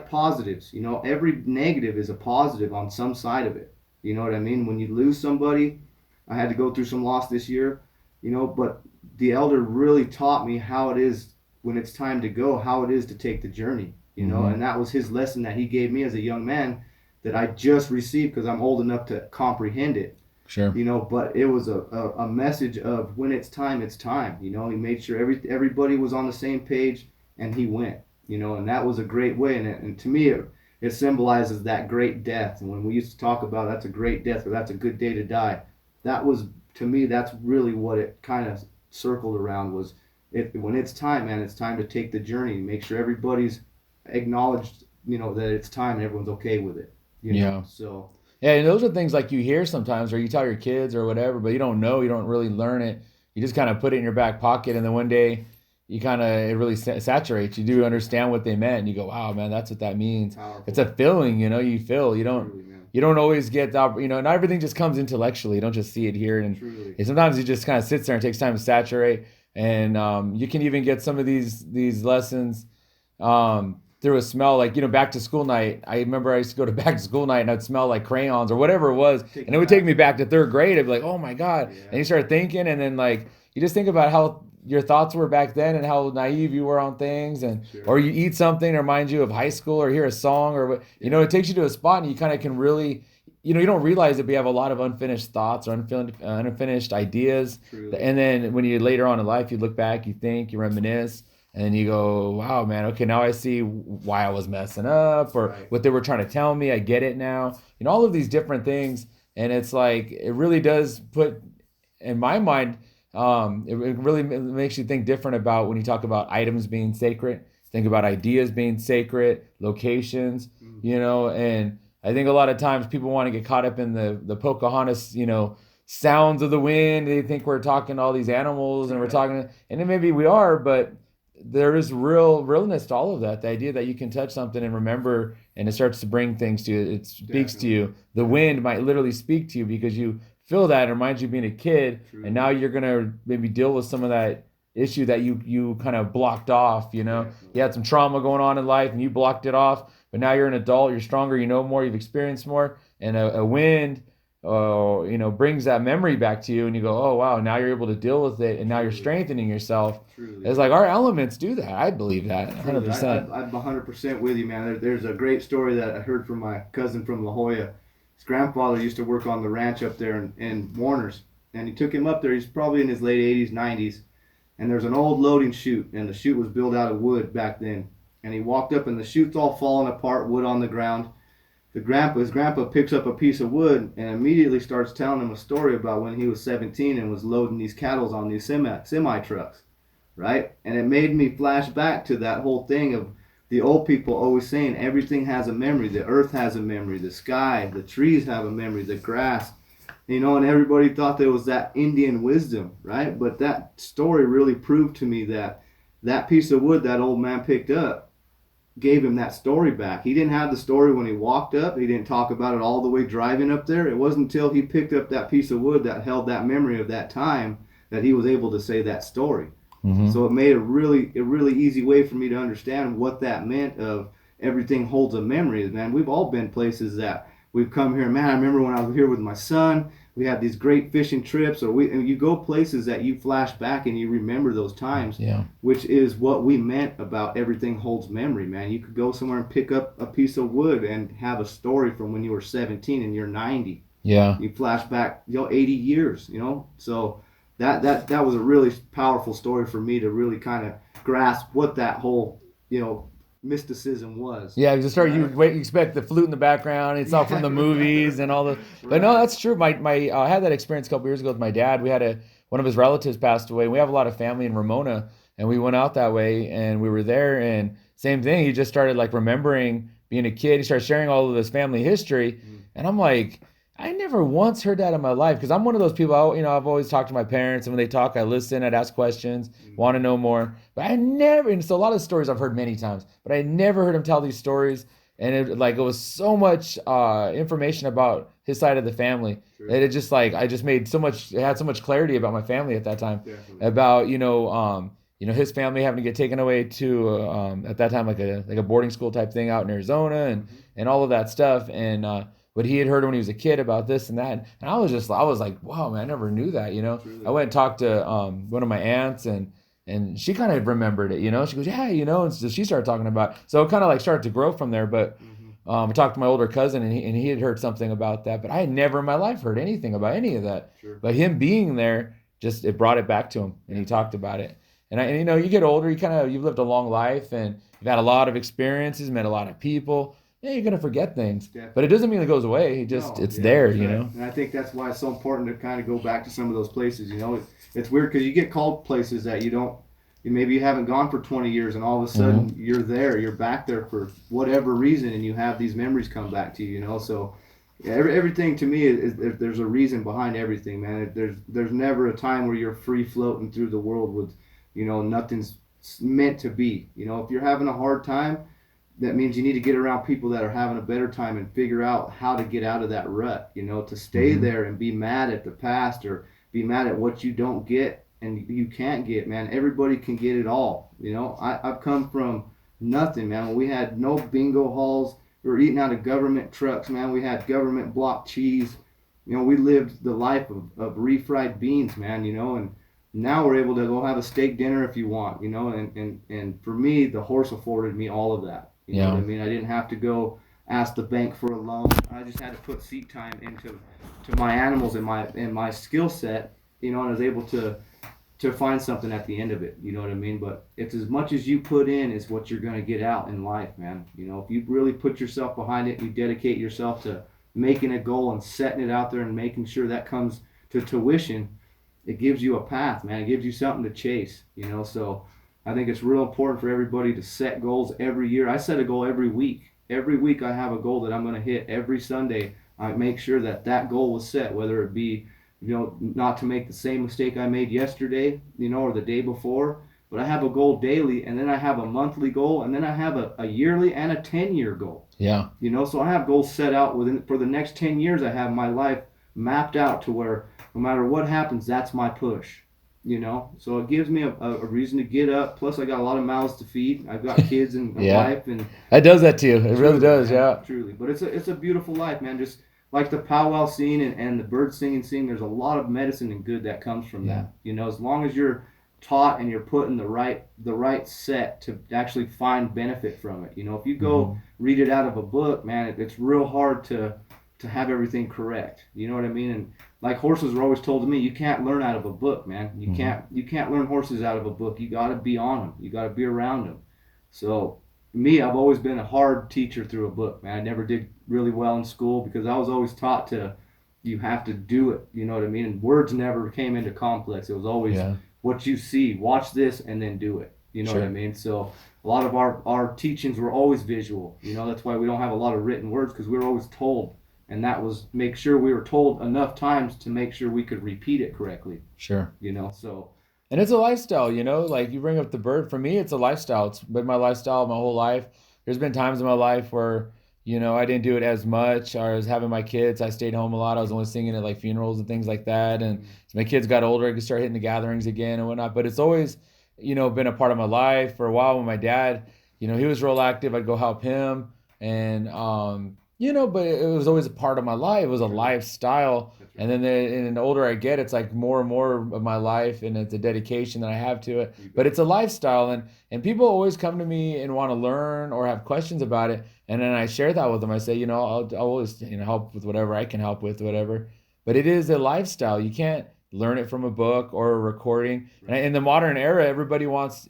Speaker 2: positives, you know, every negative is a positive on some side of it. You know what I mean? When you lose somebody, I had to go through some loss this year, you know, but the elder really taught me how it is when it's time to go, how it is to take the journey, you know, and that was his lesson that he gave me as a young man that I just received because I'm old enough to comprehend it.
Speaker 1: Sure.
Speaker 2: You know, but it was a message of when it's time, it's time. You know, he made sure everybody was on the same page, and he went. You know, and that was a great way. And to me, it symbolizes that great death. And when we used to talk about that's a great death or that's a good day to die, that was, to me, that's really what it kind of circled around was when it's time, man, it's time to take the journey. Make sure everybody's acknowledged, you know, that it's time and everyone's okay with it. You know? So.
Speaker 1: Yeah, and those are things like you hear sometimes, or you tell your kids or whatever, but you don't know, you don't really learn it. You just kind of put it in your back pocket, and then one day you kind of it really saturates. You do understand what they meant, and you go, "Wow, man, that's what that means."
Speaker 2: Powerful.
Speaker 1: It's a feeling, you know. You feel. You don't always get the, you know. Not everything just comes intellectually. You don't just see it here, and sometimes it just kind of sits there and takes time to saturate. And you can even get some of these lessons. Through a smell, like, you know, back to school night. I remember I used to go to back to school night and I'd smell like crayons or whatever it was. And it would take me back to third grade. I'd be like, oh my God. Yeah. And you start thinking, and then like, you just think about how your thoughts were back then and how naive you were on things. And, or you eat something that reminds you of high school or hear a song or, you know, it takes you to a spot and you kind of can really, you know, you don't realize that we have a lot of unfinished thoughts or unfinished ideas. Truly. And then when you later on in life, you look back, you think, you reminisce. And then you go, wow, man, okay, now I see why I was messing up or what they were trying to tell me. I get it now. You know, all of these different things. And it's like, it really does put, in my mind, it really makes you think different about when you talk about items being sacred. Think about ideas being sacred, locations, you know. And I think a lot of times people want to get caught up in the Pocahontas, you know, sounds of the wind. They think we're talking to all these animals and we're talking, and then maybe we are, but there is realness to all of that. The idea that you can touch something and remember, and it starts to bring things to you. It speaks to you. The wind might literally speak to you because you feel that. It reminds you of being a kid. And now you're going to maybe deal with some of that issue that you kind of blocked off, you know. You had some trauma going on in life and you blocked it off, but now you're an adult, you're stronger, you know more, you've experienced more, and a wind you know, brings that memory back to you, and you go, oh wow, now you're able to deal with it, and now you're strengthening yourself. It's like our elements do that. I believe that 100%.
Speaker 2: I'm 100% with you, man. There's a great story that I heard from my cousin from La Jolla. His grandfather used to work on the ranch up there in Warner's, and he took him up there. He's probably in his late 80s, 90s, and there's an old loading chute, and the chute was built out of wood back then. And he walked up, and the chute's all falling apart, wood on the ground. His grandpa picks up a piece of wood and immediately starts telling him a story about when he was 17 and was loading these cattle on these semi trucks, right? And it made me flash back to that whole thing of the old people always saying everything has a memory. The earth has a memory. The sky, the trees have a memory. The grass, you know, and everybody thought there was that Indian wisdom, right? But that story really proved to me that that piece of wood that old man picked up gave him that story back. He didn't have the story when he walked up. He didn't talk about it all the way driving up there. It wasn't until he picked up that piece of wood that held that memory of that time that he was able to say that story.
Speaker 1: Mm-hmm.
Speaker 2: So it made a really easy way for me to understand what that meant of everything holds a memory. Man, we've all been places that we've come here. Man, I remember when I was here with my son, we had these great fishing trips, and you go places that you flash back and you remember those times,
Speaker 1: Yeah.
Speaker 2: which is what we meant about everything holds memory, man. You could go somewhere and pick up a piece of wood and have a story from when you were 17 and you're 90.
Speaker 1: Yeah.
Speaker 2: You flash back, 80 years, So that was a really powerful story for me to really kind of grasp what that whole, mysticism was.
Speaker 1: Yeah, because start
Speaker 2: Right?
Speaker 1: you expect the flute in the background. It's all from the movies and all the. But no,
Speaker 2: Right.
Speaker 1: that's true. My I had that experience a couple years ago with my dad. We had one of his relatives passed away. We have a lot of family in Ramona, and we went out that way, and we were there, and same thing. He just started like remembering being a kid. He started sharing all of this family history, and I'm like, I never once heard that in my life because I'm one of those people. I've always talked to my parents, and when they talk, I listen. I'd ask questions, want to know more. But I never, and so a lot of stories I've heard many times, but I never heard him tell these stories. And it was so much information about his side of the family.
Speaker 2: True.
Speaker 1: And it just like I just made so much. It had so much clarity about my family at that time.
Speaker 2: Definitely.
Speaker 1: About his family having to get taken away to at that time like a boarding school type thing out in Arizona and all of that stuff. And but he had heard when he was a kid about this and that. And I was like, wow, man, I never knew that.
Speaker 2: Truly.
Speaker 1: I went and talked to one of my aunts and she kind of remembered it, She goes, yeah, and so she started talking about it. So it kind of like started to grow from there. But I talked to my older cousin and he had heard something about that. But I had never in my life heard anything about any of that.
Speaker 2: Sure.
Speaker 1: But him being there, it brought it back to him and he talked about it. And you get older, you've lived a long life and you've had a lot of experiences, met a lot of people. Yeah, you're gonna forget things,
Speaker 2: Definitely.
Speaker 1: But it doesn't mean it goes away. It's there,
Speaker 2: right. And I think that's why it's so important to kind of go back to some of those places. It's weird because you get called places that maybe you haven't gone for 20 years, and all of a sudden you're there, you're back there for whatever reason, and you have these memories come back to you. So everything to me is there's a reason behind everything, man. There's never a time where you're free floating through the world with, nothing's meant to be. If you're having a hard time, that means you need to get around people that are having a better time and figure out how to get out of that rut, to stay there and be mad at the past or be mad at what you don't get and you can't get, man. Everybody can get it all. I've come from nothing, man. When we had no bingo halls, we were eating out of government trucks, man. We had government block cheese. We lived the life of refried beans, man, and now we're able to go have a steak dinner if you want, and for me, the horse afforded me all of that. You know what I mean? I didn't have to go ask the bank for a loan. I just had to put seat time into my animals and my skill set, and I was able to find something at the end of it. You know what I mean? But it's as much as you put in is what you're going to get out in life, man. If you really put yourself behind it, you dedicate yourself to making a goal and setting it out there and making sure that comes to tuition, it gives you a path, man. It gives you something to chase, So I think it's real important for everybody to set goals every year. I set a goal every week. Every week I have a goal that I'm going to hit. Every Sunday I make sure that goal was set, whether it be, not to make the same mistake I made yesterday, or the day before. But I have a goal daily, and then I have a monthly goal, and then I have a yearly and a 10-year goal.
Speaker 1: Yeah.
Speaker 2: So I have goals set out for the next 10 years. I have my life mapped out to where no matter what happens, that's my push. So it gives me a reason to get up. Plus, I got a lot of mouths to feed. I've got kids and a wife, and
Speaker 1: that does that to you. It
Speaker 2: truly,
Speaker 1: really does,
Speaker 2: man,
Speaker 1: yeah.
Speaker 2: Truly, but it's a beautiful life, man. Just like the powwow scene and the bird singing scene, there's a lot of medicine and good that comes from that. As long as you're taught and you're put in the right set to actually find benefit from it. If you go read it out of a book, man, it's real hard to have everything correct. You know what I mean? And like horses were always told to me, you can't learn out of a book, man. You can't learn horses out of a book. You got to be on them. You got to be around them. So me, I've always been a hard teacher through a book, man. I never did really well in school because I was always taught you have to do it. You know what I mean? And words never came into complex. It was always what you see, watch this, and then do it. You know what I mean? So a lot of our teachings were always visual. That's why we don't have a lot of written words, because we were always told. And that was make sure we were told enough times to make sure we could repeat it correctly.
Speaker 1: Sure.
Speaker 2: So.
Speaker 1: And it's a lifestyle, like you bring up the bird. For me, it's a lifestyle. It's been my lifestyle my whole life. There's been times in my life where, I didn't do it as much. I was having my kids. I stayed home a lot. I was only singing at like funerals and things like that. And as my kids got older, I could start hitting the gatherings again and whatnot. But it's always been a part of my life for a while. When my dad, he was real active, I'd go help him, and but it was always a part of my life. It was a
Speaker 2: True.
Speaker 1: lifestyle.
Speaker 2: That's
Speaker 1: And
Speaker 2: right.
Speaker 1: then the older I get, it's like more and more of my life, and it's a dedication that I have to it.
Speaker 2: You
Speaker 1: But
Speaker 2: bet.
Speaker 1: it's a lifestyle, and people always come to me and want to learn or have questions about it, and then I share that with them. I say, I'll always help with whatever I can help with, whatever. But it is a lifestyle. You can't learn it from a book or a recording. And
Speaker 2: Right.
Speaker 1: in the modern era,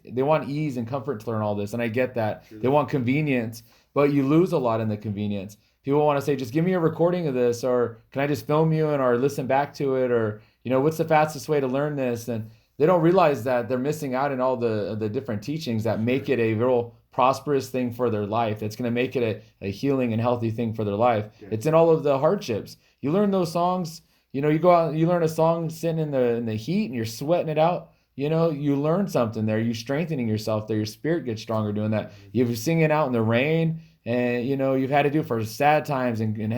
Speaker 1: they want ease and comfort to learn all this, and I get that.
Speaker 2: True
Speaker 1: They
Speaker 2: that.
Speaker 1: want convenience, but you lose a lot in the convenience. People want to say, just give me a recording of this, or can I just film you and or listen back to it, or what's the fastest way to learn this? And they don't realize that they're missing out in all the different teachings that make
Speaker 2: Sure.
Speaker 1: it a real prosperous thing for their life. It's going to make it a healing and healthy thing for their life. It's in
Speaker 2: Definitely.
Speaker 1: all of the hardships. You learn those songs. You go out, you learn a song sitting in the heat, and you're sweating it out. You learn something there. You're strengthening yourself there. Your spirit gets stronger doing that.
Speaker 2: Mhm.
Speaker 1: You're singing out in the rain, and you've had to do it for sad times and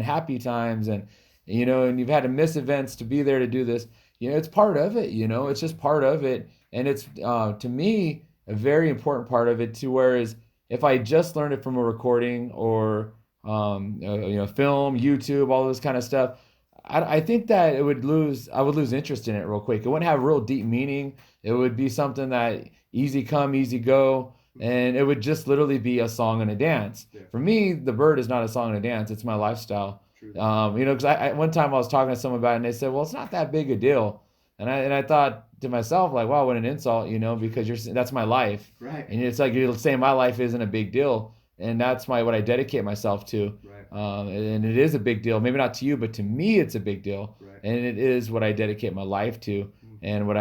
Speaker 1: happy times, and you've had to miss events to be there to do this. It's part of it. It's just
Speaker 2: Definitely.
Speaker 1: part of it, and it's to me a very important part of it too. Whereas if I just learned it from a recording or film, YouTube, all this kind of stuff, I think that I would lose interest in it real quick. It wouldn't have real deep meaning. It would be something that easy come, easy go,
Speaker 2: Mhm.
Speaker 1: and it would just literally be a song and a dance. For
Speaker 2: Definitely.
Speaker 1: me, the bird is not a song and a dance. It's my lifestyle.
Speaker 2: True.
Speaker 1: Because one time I was talking to someone about it, and they said, "Well, it's not that big a deal," and I thought to myself, like, "Wow, what an insult," because that's my life,
Speaker 2: Right.
Speaker 1: and it's like you're saying my life isn't a big deal, and that's what I dedicate myself to.
Speaker 2: Right.
Speaker 1: And it is a big deal. Maybe not to you, but to me, it's a big deal.
Speaker 2: Right.
Speaker 1: And it is what I dedicate my life to.
Speaker 2: Mhm.
Speaker 1: And what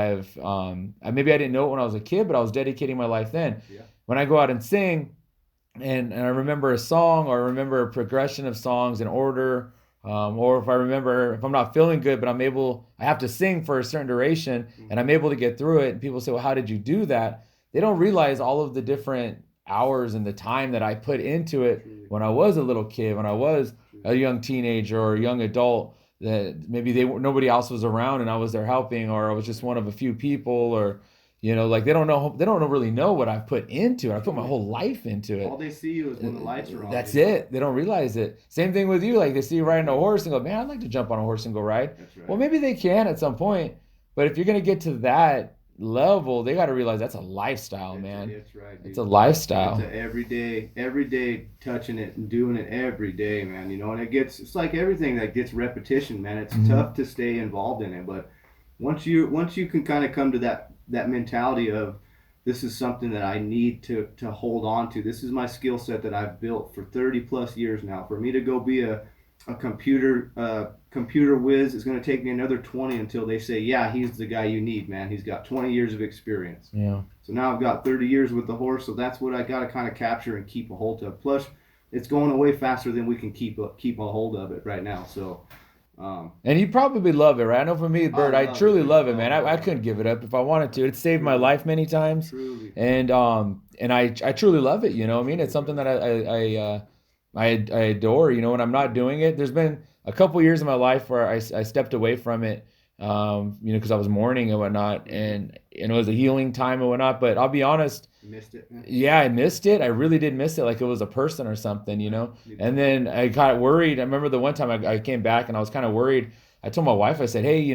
Speaker 1: maybe I didn't know it when I was a kid, but I was dedicating my life then.
Speaker 2: Yeah.
Speaker 1: When I go out and sing, and I remember a song or I remember a progression of songs in order, or if I'm not feeling good, but I have to sing for a certain duration, and I'm
Speaker 2: Mhm.
Speaker 1: able to get through it. And people say, "Well, how did you do that?" They don't realize all of the different hours and the time that I put into it
Speaker 2: Truly.
Speaker 1: when I was a little kid, when I was
Speaker 2: Truly.
Speaker 1: a young teenager or a young adult. That maybe nobody else was around and I was there helping, or I was just one of a few people, or like they don't really know what I've put into it. I put my
Speaker 2: Truly.
Speaker 1: whole life into
Speaker 2: All
Speaker 1: it.
Speaker 2: they see you is when the lights are on.
Speaker 1: That's it. They don't realize it. Same thing with you. Like they see you riding a
Speaker 2: Right.
Speaker 1: horse and go, "Man, I'd like to jump on a horse and go ride."
Speaker 2: That's
Speaker 1: Well,
Speaker 2: right.
Speaker 1: maybe they can at some point, but if you're gonna get to that level, they got to realize that's a lifestyle, man.
Speaker 2: It's right,
Speaker 1: It's a
Speaker 2: dude. It's
Speaker 1: lifestyle.
Speaker 2: a every day touching it and doing it every day, man. And it's like everything that gets repetition, man. It's
Speaker 1: Hmm.
Speaker 2: tough to stay involved in it, but once you can kind of come to that mentality of this is something that I need to hold on to. This is my skill set that I've built for 30 plus years now. For me to go be a computer whiz, it's going to take me another 20 until they say, yeah, he's the guy you need, man. He's got 20 years of experience.
Speaker 1: Yeah.
Speaker 2: So now I've got 30 years with the horse, so that's what I got to kind of capture and keep a hold of. Plus, it's going away faster than we can keep a hold of it right now. So,
Speaker 1: And you probably love it, right? I know for me,
Speaker 2: I
Speaker 1: Bird, I
Speaker 2: love it,
Speaker 1: truly
Speaker 2: dude.
Speaker 1: love it, man. I
Speaker 2: Oh,
Speaker 1: couldn't give it up if I wanted to. It saved my
Speaker 2: truly,
Speaker 1: life many times,
Speaker 2: truly,
Speaker 1: and I truly love it. I mean, it's
Speaker 2: truly,
Speaker 1: something
Speaker 2: brother.
Speaker 1: that I adore. When I'm not doing it, there's been a couple years in my life where I stepped away from it, because I was mourning and whatnot,
Speaker 2: Mm-hmm.
Speaker 1: and it was a healing time and whatnot. But I'll be honest,
Speaker 2: Missed it, man.
Speaker 1: yeah, I missed it. I really did miss it, like it was a person or something.
Speaker 2: Neither
Speaker 1: And
Speaker 2: did I.
Speaker 1: then I got worried. I remember the one time I came back and I was kind of worried. I told my wife, I said, "Hey,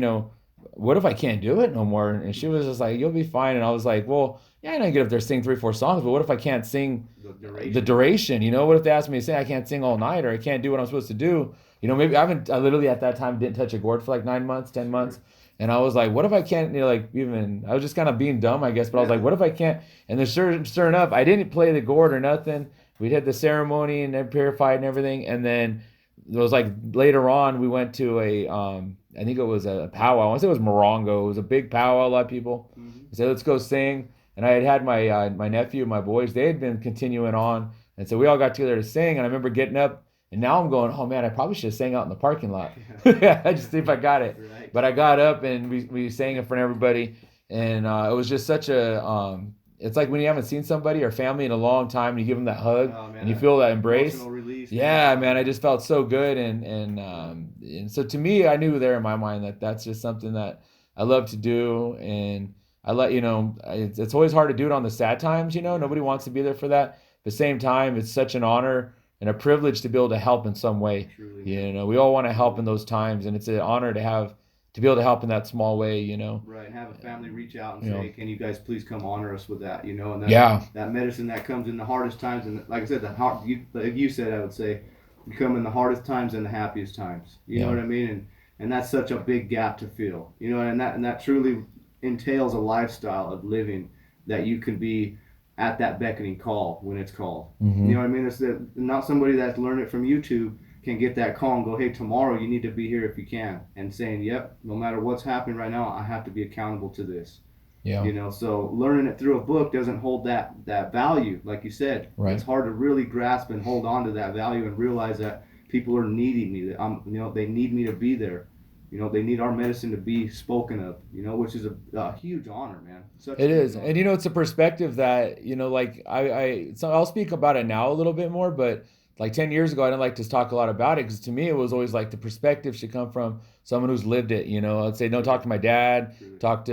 Speaker 1: what if I can't do it no more?" And she was just like, "You'll be fine." And I was like, "Well, yeah, I know I get up there sing 3, 4 songs, but what if I can't sing
Speaker 2: The
Speaker 1: the
Speaker 2: duration.
Speaker 1: duration? What if they ask me to sing, I can't sing all night, or I can't do what I'm supposed to do? Maybe I literally at that time didn't touch a gourd for like 9 months, 10 months."
Speaker 2: Sure.
Speaker 1: And I was like, what if I can't, like even, I was just kind of being dumb, I guess, but I was
Speaker 2: Yeah.
Speaker 1: like, what if I can't? And then sure enough, I didn't play the gourd or nothing. We had the ceremony and then purified and everything. And then it was like later on, we went to I think it was a powwow. I want to say it was Morongo. It was a big powwow, a lot of people.
Speaker 2: Mm-hmm.
Speaker 1: I said, let's go sing. And I had my nephew, my boys, they had been continuing on. And so we all got together to sing. And I remember getting up, and now I'm going, oh man, I probably should have sang out in the parking lot. I just see if I got it.
Speaker 2: Right.
Speaker 1: But I got up and we sang in front of everybody, and it was just such a it's like when you haven't seen somebody or family in a long time, and you give them that hug
Speaker 2: Oh
Speaker 1: and
Speaker 2: man,
Speaker 1: you
Speaker 2: that
Speaker 1: feel that embrace.
Speaker 2: emotional release, man.
Speaker 1: Yeah,
Speaker 2: Oh
Speaker 1: man, I
Speaker 2: man.
Speaker 1: just felt so good, and so to me, I knew there in my mind that that's just something that I love to do, and I let you know it's always hard to do it on the sad times. You know, nobody wants to be there for that. At the same time, it's such an honor and a privilege to be able to help in some way.
Speaker 2: Truly,
Speaker 1: You
Speaker 2: man.
Speaker 1: know, we all want to help in those times, and it's an honor to have to be able to help in that small way. You know,
Speaker 2: Right, and have a family reach out and
Speaker 1: you know,
Speaker 2: say, "Can you guys please come honor us with that?" You know, and
Speaker 1: yeah,
Speaker 2: that medicine that comes in the hardest times, and like I said, like you said, I would say, you come in the hardest times and the happiest times. You know
Speaker 1: yeah,
Speaker 2: what I mean? And that's such a big gap to fill. You know, and that truly entails a lifestyle of living that you can be at that beckoning call when it's called. You know
Speaker 1: hmm
Speaker 2: what I mean? It's not somebody that's learned it from YouTube can get that call and go, hey, tomorrow you need to be here if you can, and saying, yep, no matter what's happening right now, I have to be accountable to this.
Speaker 1: yeah,
Speaker 2: You know, so learning it through a book doesn't hold that value, like you said. It's
Speaker 1: right.
Speaker 2: hard to really grasp and hold on to that value and realize that people are needing me. That you know, they need me to be there. You know, they need our medicine to be spoken of. You know, which is a huge honor, man. Such a
Speaker 1: It
Speaker 2: huge
Speaker 1: is, and
Speaker 2: honor.
Speaker 1: you know, it's a perspective that like so I'll speak about it now a little bit more, but like 10 years ago, I didn't like to talk a lot about it because to me, it was always like the perspective should come from someone who's lived it. You know, I'd say no, talk
Speaker 2: Truly,
Speaker 1: to my dad,
Speaker 2: truly.
Speaker 1: talk to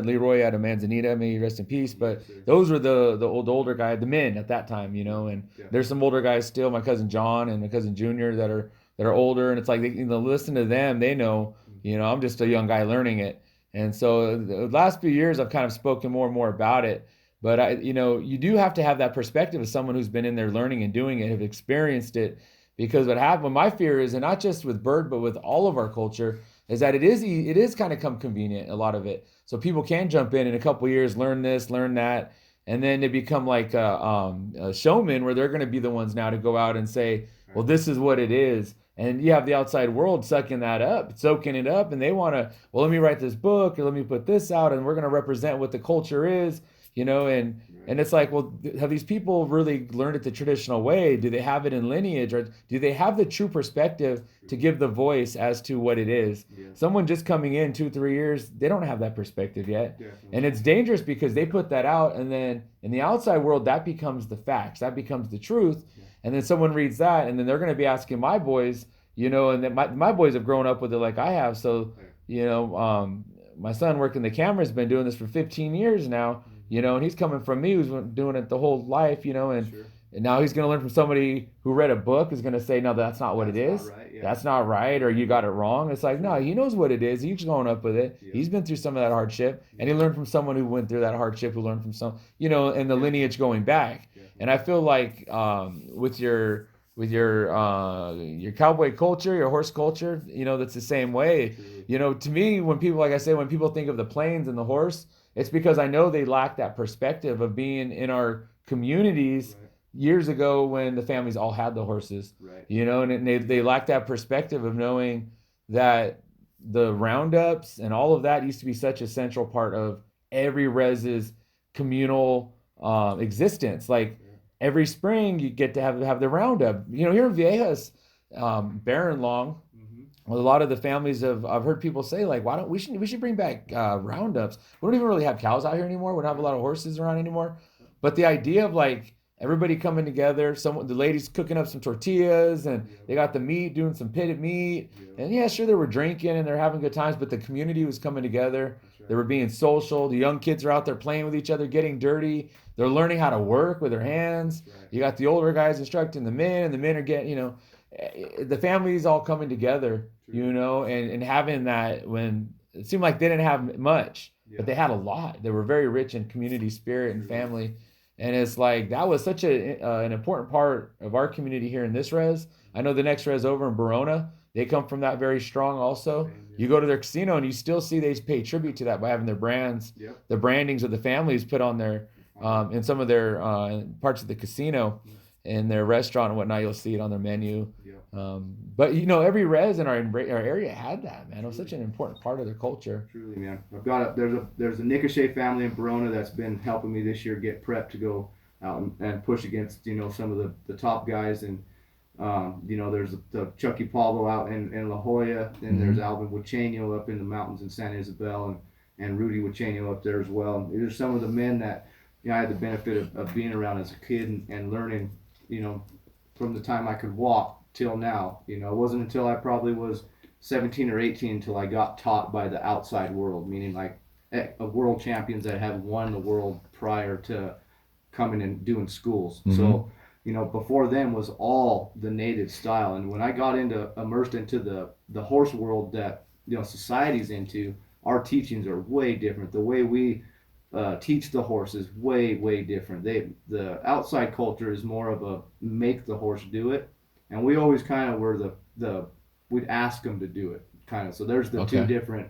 Speaker 1: Leroy out of Manzanita, may he rest in peace.
Speaker 2: Yes,
Speaker 1: But
Speaker 2: sir.
Speaker 1: those were the older guy, the men at that time. You
Speaker 2: Yep,
Speaker 1: know, and there's
Speaker 2: definitely.
Speaker 1: some older guys still, my cousin John and my cousin Junior that are older, and it's like listen to them, they know. You know, I'm just a young guy learning it. And so the last few years, I've kind of spoken more and more about it. But you do have to have that perspective of someone who's been in there learning and doing it, have experienced it. Because what happened, my fear is, and not just with Bird, but with all of our culture, is that it is kind of come convenient, a lot of it. So people can jump in a couple years, learn this, learn that, and then they become like a showman where they're going to be the ones now to go out and say, well,
Speaker 2: Right.
Speaker 1: this is what it is. And you have the outside world sucking that up, soaking it up, and they want to, well, let me write this book or let me put this out, and we're going to represent what the culture is, and
Speaker 2: Right.
Speaker 1: it's like, well, have these people really learned it the traditional way? Do they have it in lineage, or do they have the true perspective to
Speaker 2: Truly.
Speaker 1: give the voice as to what it is?
Speaker 2: Yes.
Speaker 1: Someone just coming in 2 3 years, they don't have that perspective yet,
Speaker 2: Definitely.
Speaker 1: and it's dangerous because they put that out, and then in the outside world, that becomes the facts, that becomes the truth,
Speaker 2: Yeah.
Speaker 1: and then someone reads that, and then they're going to be asking my boys, and then my boys have grown up with it like I have. So,
Speaker 2: Right.
Speaker 1: my son working the camera has been doing this for 15 years now,
Speaker 2: Mm-hmm.
Speaker 1: and he's coming from me who's been doing it the whole life,
Speaker 2: Sure.
Speaker 1: and now he's going to learn from somebody who read a book who's going to say, no, that's not what it
Speaker 2: That's not
Speaker 1: is.
Speaker 2: right. Yeah.
Speaker 1: That's not right, or you got it wrong. It's like, no,
Speaker 2: Truly.
Speaker 1: he knows what it is. He's growing up with it.
Speaker 2: Yep.
Speaker 1: He's been through some of that hardship, and he
Speaker 2: Yep.
Speaker 1: learned from someone who went through that hardship, who learned from and the
Speaker 2: Definitely.
Speaker 1: lineage going back. And
Speaker 2: Definitely.
Speaker 1: I feel like with your cowboy culture, your horse culture, that's the same way.
Speaker 2: Truly.
Speaker 1: To me, when people, like I say, when people think of the plains and the horse, it's because I know they lack that perspective of being in our communities
Speaker 2: Right.
Speaker 1: years ago when the families all had the horses,
Speaker 2: Right.
Speaker 1: and they lack that perspective of knowing that the roundups and all of that used to be such a central part of every res's communal existence. Like
Speaker 2: Yeah.
Speaker 1: every spring, you get to have the roundup. Here in Viejas, Barren Long,
Speaker 2: Mm-hmm.
Speaker 1: a lot of the families have I've heard people say, like, why don't we should bring back roundups. We don't even really have cows out here anymore. We don't have a
Speaker 2: Right.
Speaker 1: lot of horses around anymore. But the idea of like everybody coming together, the ladies cooking up some tortillas, and
Speaker 2: Yep.
Speaker 1: they got the meat, doing some pitted meat,
Speaker 2: Yep.
Speaker 1: and yeah, sure, they were drinking and they're having good times, but the community was coming together.
Speaker 2: That's
Speaker 1: They
Speaker 2: right.
Speaker 1: were being social. The young kids are out there playing with each other, getting dirty. They're learning how to work with their hands.
Speaker 2: That's right.
Speaker 1: You got the older guys instructing the men, and the men are getting, the families all coming together,
Speaker 2: Truly.
Speaker 1: and having that when it seemed like they didn't have much, but
Speaker 2: Yep.
Speaker 1: they had a lot. They were very rich in community spirit and
Speaker 2: Truly.
Speaker 1: family. And it's like that was such an important part of our community here in this res. I know the next res over in Barona, they come from that very strong also.
Speaker 2: Same.
Speaker 1: You
Speaker 2: Yep.
Speaker 1: go to their casino and you still see they pay tribute to that by having their brands,
Speaker 2: Yep.
Speaker 1: the brandings of the families put on their
Speaker 2: On it.
Speaker 1: in some of their parts of the casino,
Speaker 2: Mm.
Speaker 1: in their restaurant and whatnot. You'll see it on their menu.
Speaker 2: Yep.
Speaker 1: But every res in our area had that, man. It was such
Speaker 2: Truly.
Speaker 1: an important part of their culture.
Speaker 2: Truly, man. There's a Nicochet family in Verona that's been helping me this year get prepped to go out and push against some of the top guys, and there's the Chucky Pablo out in La Jolla, and there's
Speaker 1: Mm-hmm.
Speaker 2: Alvin Wachenio up in the mountains in San Isabel, and Rudy Wachenio up there as well. And these are some of the men that I had the benefit of being around as a kid, and learning, from the time I could walk till now. It wasn't until I probably was 17 or 18 until I got taught by the outside world, meaning like world champions that have won the world prior to coming and doing schools.
Speaker 1: Mm-hmm.
Speaker 2: So, before then was all the native style. And when I got immersed into the horse world that, society's into, our teachings are way different. The way we teach the horse is way, way different. The outside culture is more of a make the horse do it. And we always kind of were we'd ask them to do it kind of. So there's the two
Speaker 1: Okay.
Speaker 2: different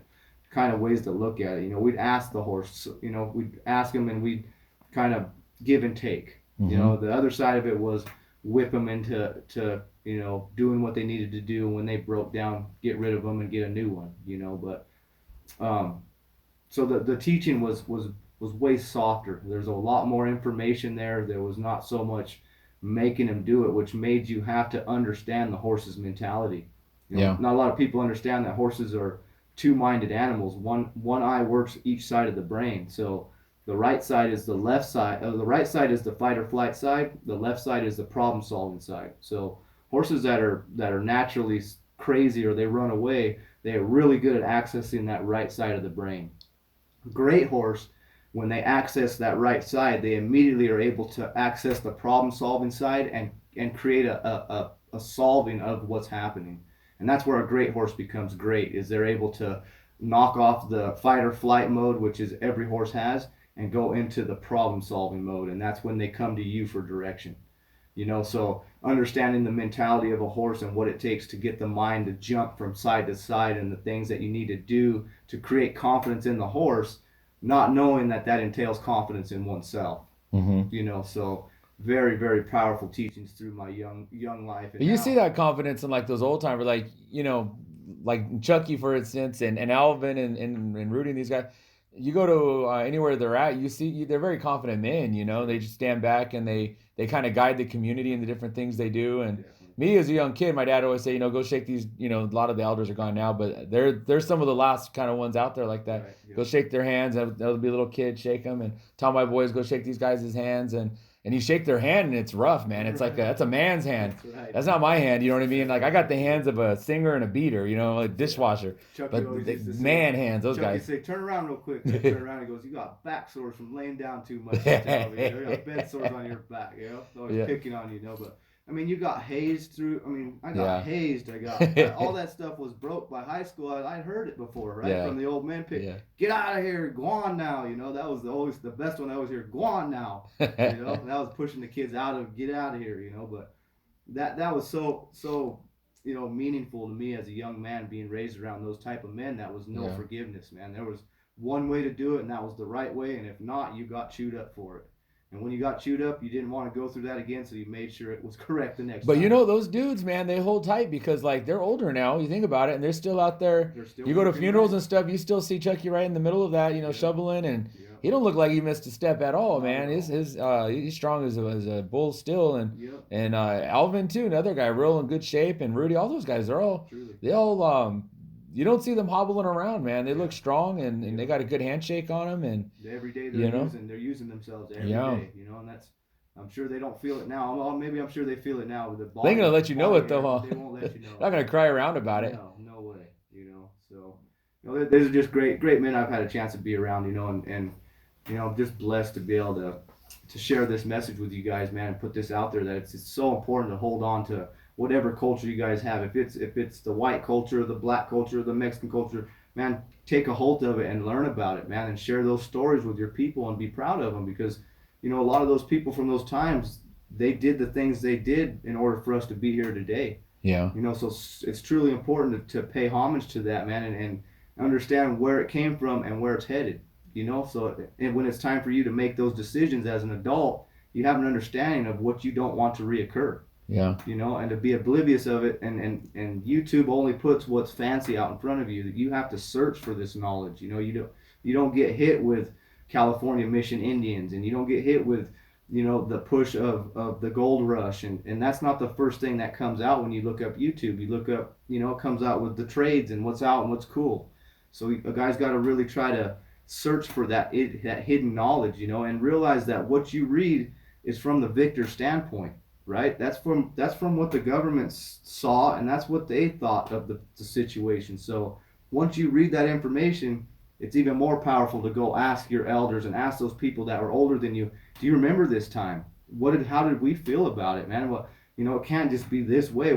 Speaker 2: kind of ways to look at it. We'd ask the horse, we'd ask him and we'd kind of give and take.
Speaker 1: Mm-hmm.
Speaker 2: The other side of it was whip them into doing what they needed to do. When they broke down, get rid of them and get a new one. But so the teaching was way softer. There's a lot more information there. There was not so much making them do it, which made you have to understand the horse's mentality.
Speaker 1: Yeah.
Speaker 2: Not a lot of people understand that horses are two-minded animals. One eye works each side of the brain. So the right side is the left side. The right side is the fight or flight side. The left side is the problem-solving side. So horses that are naturally crazy or they run away, they are really good at accessing that right side of the brain. Great horse, when they access that right side, they immediately are able to access the problem-solving side and create a solving of what's happening. And that's where a great horse becomes great, is they're able to knock off the fight or flight mode, which is every horse has, and go into the problem-solving mode. And that's when they come to you for direction. So understanding the mentality of a horse and what it takes to get the mind to jump from side to side and the things that you need to do to create confidence in the horse, not knowing that entails confidence in oneself.
Speaker 1: Mm-hmm.
Speaker 2: So very, very powerful teachings through my young life. And
Speaker 1: You
Speaker 2: now,
Speaker 1: see that confidence in like those old timers, like like Chucky, for instance, and Alvin and Rudy and these guys. You go to anywhere they're at, you see they're very confident men. They just stand back and they kind of guide the community in the different things they do. And
Speaker 2: definitely.
Speaker 1: me as a young kid, my dad always say, go shake these. A lot of the elders are gone now, but there's some of the last kind of ones out there like that.
Speaker 2: Right.
Speaker 1: Go
Speaker 2: Yep.
Speaker 1: shake their hands. There'll be a little kid shake them, and tell my boys go shake these guys' hands and you shake their hand and it's rough, man. It's like that's a man's hand.
Speaker 2: That's right.
Speaker 1: That's not my hand. You know what I mean? Like I got the hands of a singer and a beater, a dishwasher.
Speaker 2: Chucky
Speaker 1: But
Speaker 2: always
Speaker 1: the
Speaker 2: used to say,
Speaker 1: man hands, those
Speaker 2: Chucky
Speaker 1: guys.
Speaker 2: say, turn around real quick. I turn around and goes, you got back sores from laying down too much. You got bed sores on your back. Always
Speaker 1: Yeah.
Speaker 2: picking on you. But I mean, you got hazed through. I mean, I got
Speaker 1: Yeah.
Speaker 2: hazed. All that stuff was broke by high school. I heard it before, right?
Speaker 1: Yeah.
Speaker 2: From the old men pick.
Speaker 1: Yeah.
Speaker 2: Get out of here, go on now. That was always the best one I always hear. Go on now. And that was pushing the kids get out of here. But that was so meaningful to me as a young man being raised around those type of men. That was no
Speaker 1: Yeah.
Speaker 2: forgiveness, man. There was one way to do it, and that was the right way. And if not, you got chewed up for it. And when you got chewed up, you didn't want to go through that again, so you made sure it was correct the next
Speaker 1: But
Speaker 2: time.
Speaker 1: those dudes, man, they hold tight because like they're older now. You think about it, and they're still out there.
Speaker 2: They're still
Speaker 1: You go to
Speaker 2: working,
Speaker 1: funerals
Speaker 2: right?
Speaker 1: and stuff, you still see Chucky right in the middle of that,
Speaker 2: Yeah.
Speaker 1: shoveling, and
Speaker 2: Yeah.
Speaker 1: he don't look like he missed a step at all,
Speaker 2: Not
Speaker 1: man.
Speaker 2: at
Speaker 1: He's strong as a bull still,
Speaker 2: Yep.
Speaker 1: and Alvin too, another guy, real in good shape, and Rudy, all those guys,
Speaker 2: Truly.
Speaker 1: they all you don't see them hobbling around, man. They look
Speaker 2: Yeah.
Speaker 1: strong, and
Speaker 2: Yeah.
Speaker 1: they got a good handshake on them, and
Speaker 2: Every day
Speaker 1: you know,
Speaker 2: they're using themselves every
Speaker 1: Yeah.
Speaker 2: day, and that's. I'm sure they don't feel it now. Well, maybe I'm sure they feel it now with the body.
Speaker 1: they ain't gonna let you know
Speaker 2: body
Speaker 1: it though,
Speaker 2: hair,
Speaker 1: huh?
Speaker 2: but they won't let you know.
Speaker 1: Not gonna cry around about it.
Speaker 2: No way. So these are just great men I've had a chance to be around, and I'm just blessed to be able to share this message with you guys, man, and put this out there that it's so important to hold on to whatever culture you guys have. If it's the white culture, the black culture, the Mexican culture, man, take a hold of it and learn about it, man, and share those stories with your people and be proud of them because, a lot of those people from those times, they did the things they did in order for us to be here today.
Speaker 1: Yeah.
Speaker 2: So it's truly important to pay homage to that, man, and understand where it came from and where it's headed. So and when it's time for you to make those decisions as an adult, you have an understanding of what you don't want to reoccur.
Speaker 1: Yeah.
Speaker 2: And to be oblivious of it, and YouTube only puts what's fancy out in front of you. That you have to search for this knowledge. You don't get hit with California mission Indians, and you don't get hit with the push of the gold rush, and that's not the first thing that comes out when you look up YouTube. You look up, it comes out with the trades and what's out and what's cool. So a guy's got to really try to search for that hidden knowledge, and realize that what you read is from the victor standpoint, right? That's from what the government saw, and that's what they thought of the situation. So once you read that information, it's even more powerful to go ask your elders and ask those people that were older than you, do you remember this time? How did we feel about it, man? What, it can't just be this way.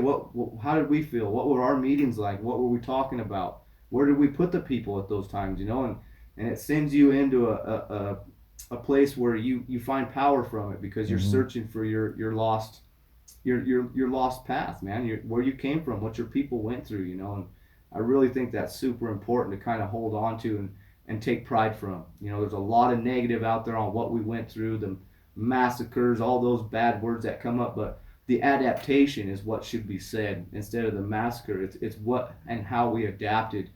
Speaker 2: How did we feel? What were our meetings like? What were we talking about? Where did we put the people at those times, and it sends you into a place where you find power from it because you're
Speaker 1: Hmm.
Speaker 2: searching for your lost your lost path, man. Where you came from, what your people went through, and I really think that's super important to kind of hold on to and take pride from. There's a lot of negative out there on what we went through, the massacres, all those bad words that come up, but the adaptation is what should be said instead of the massacre. It's what and how we adapted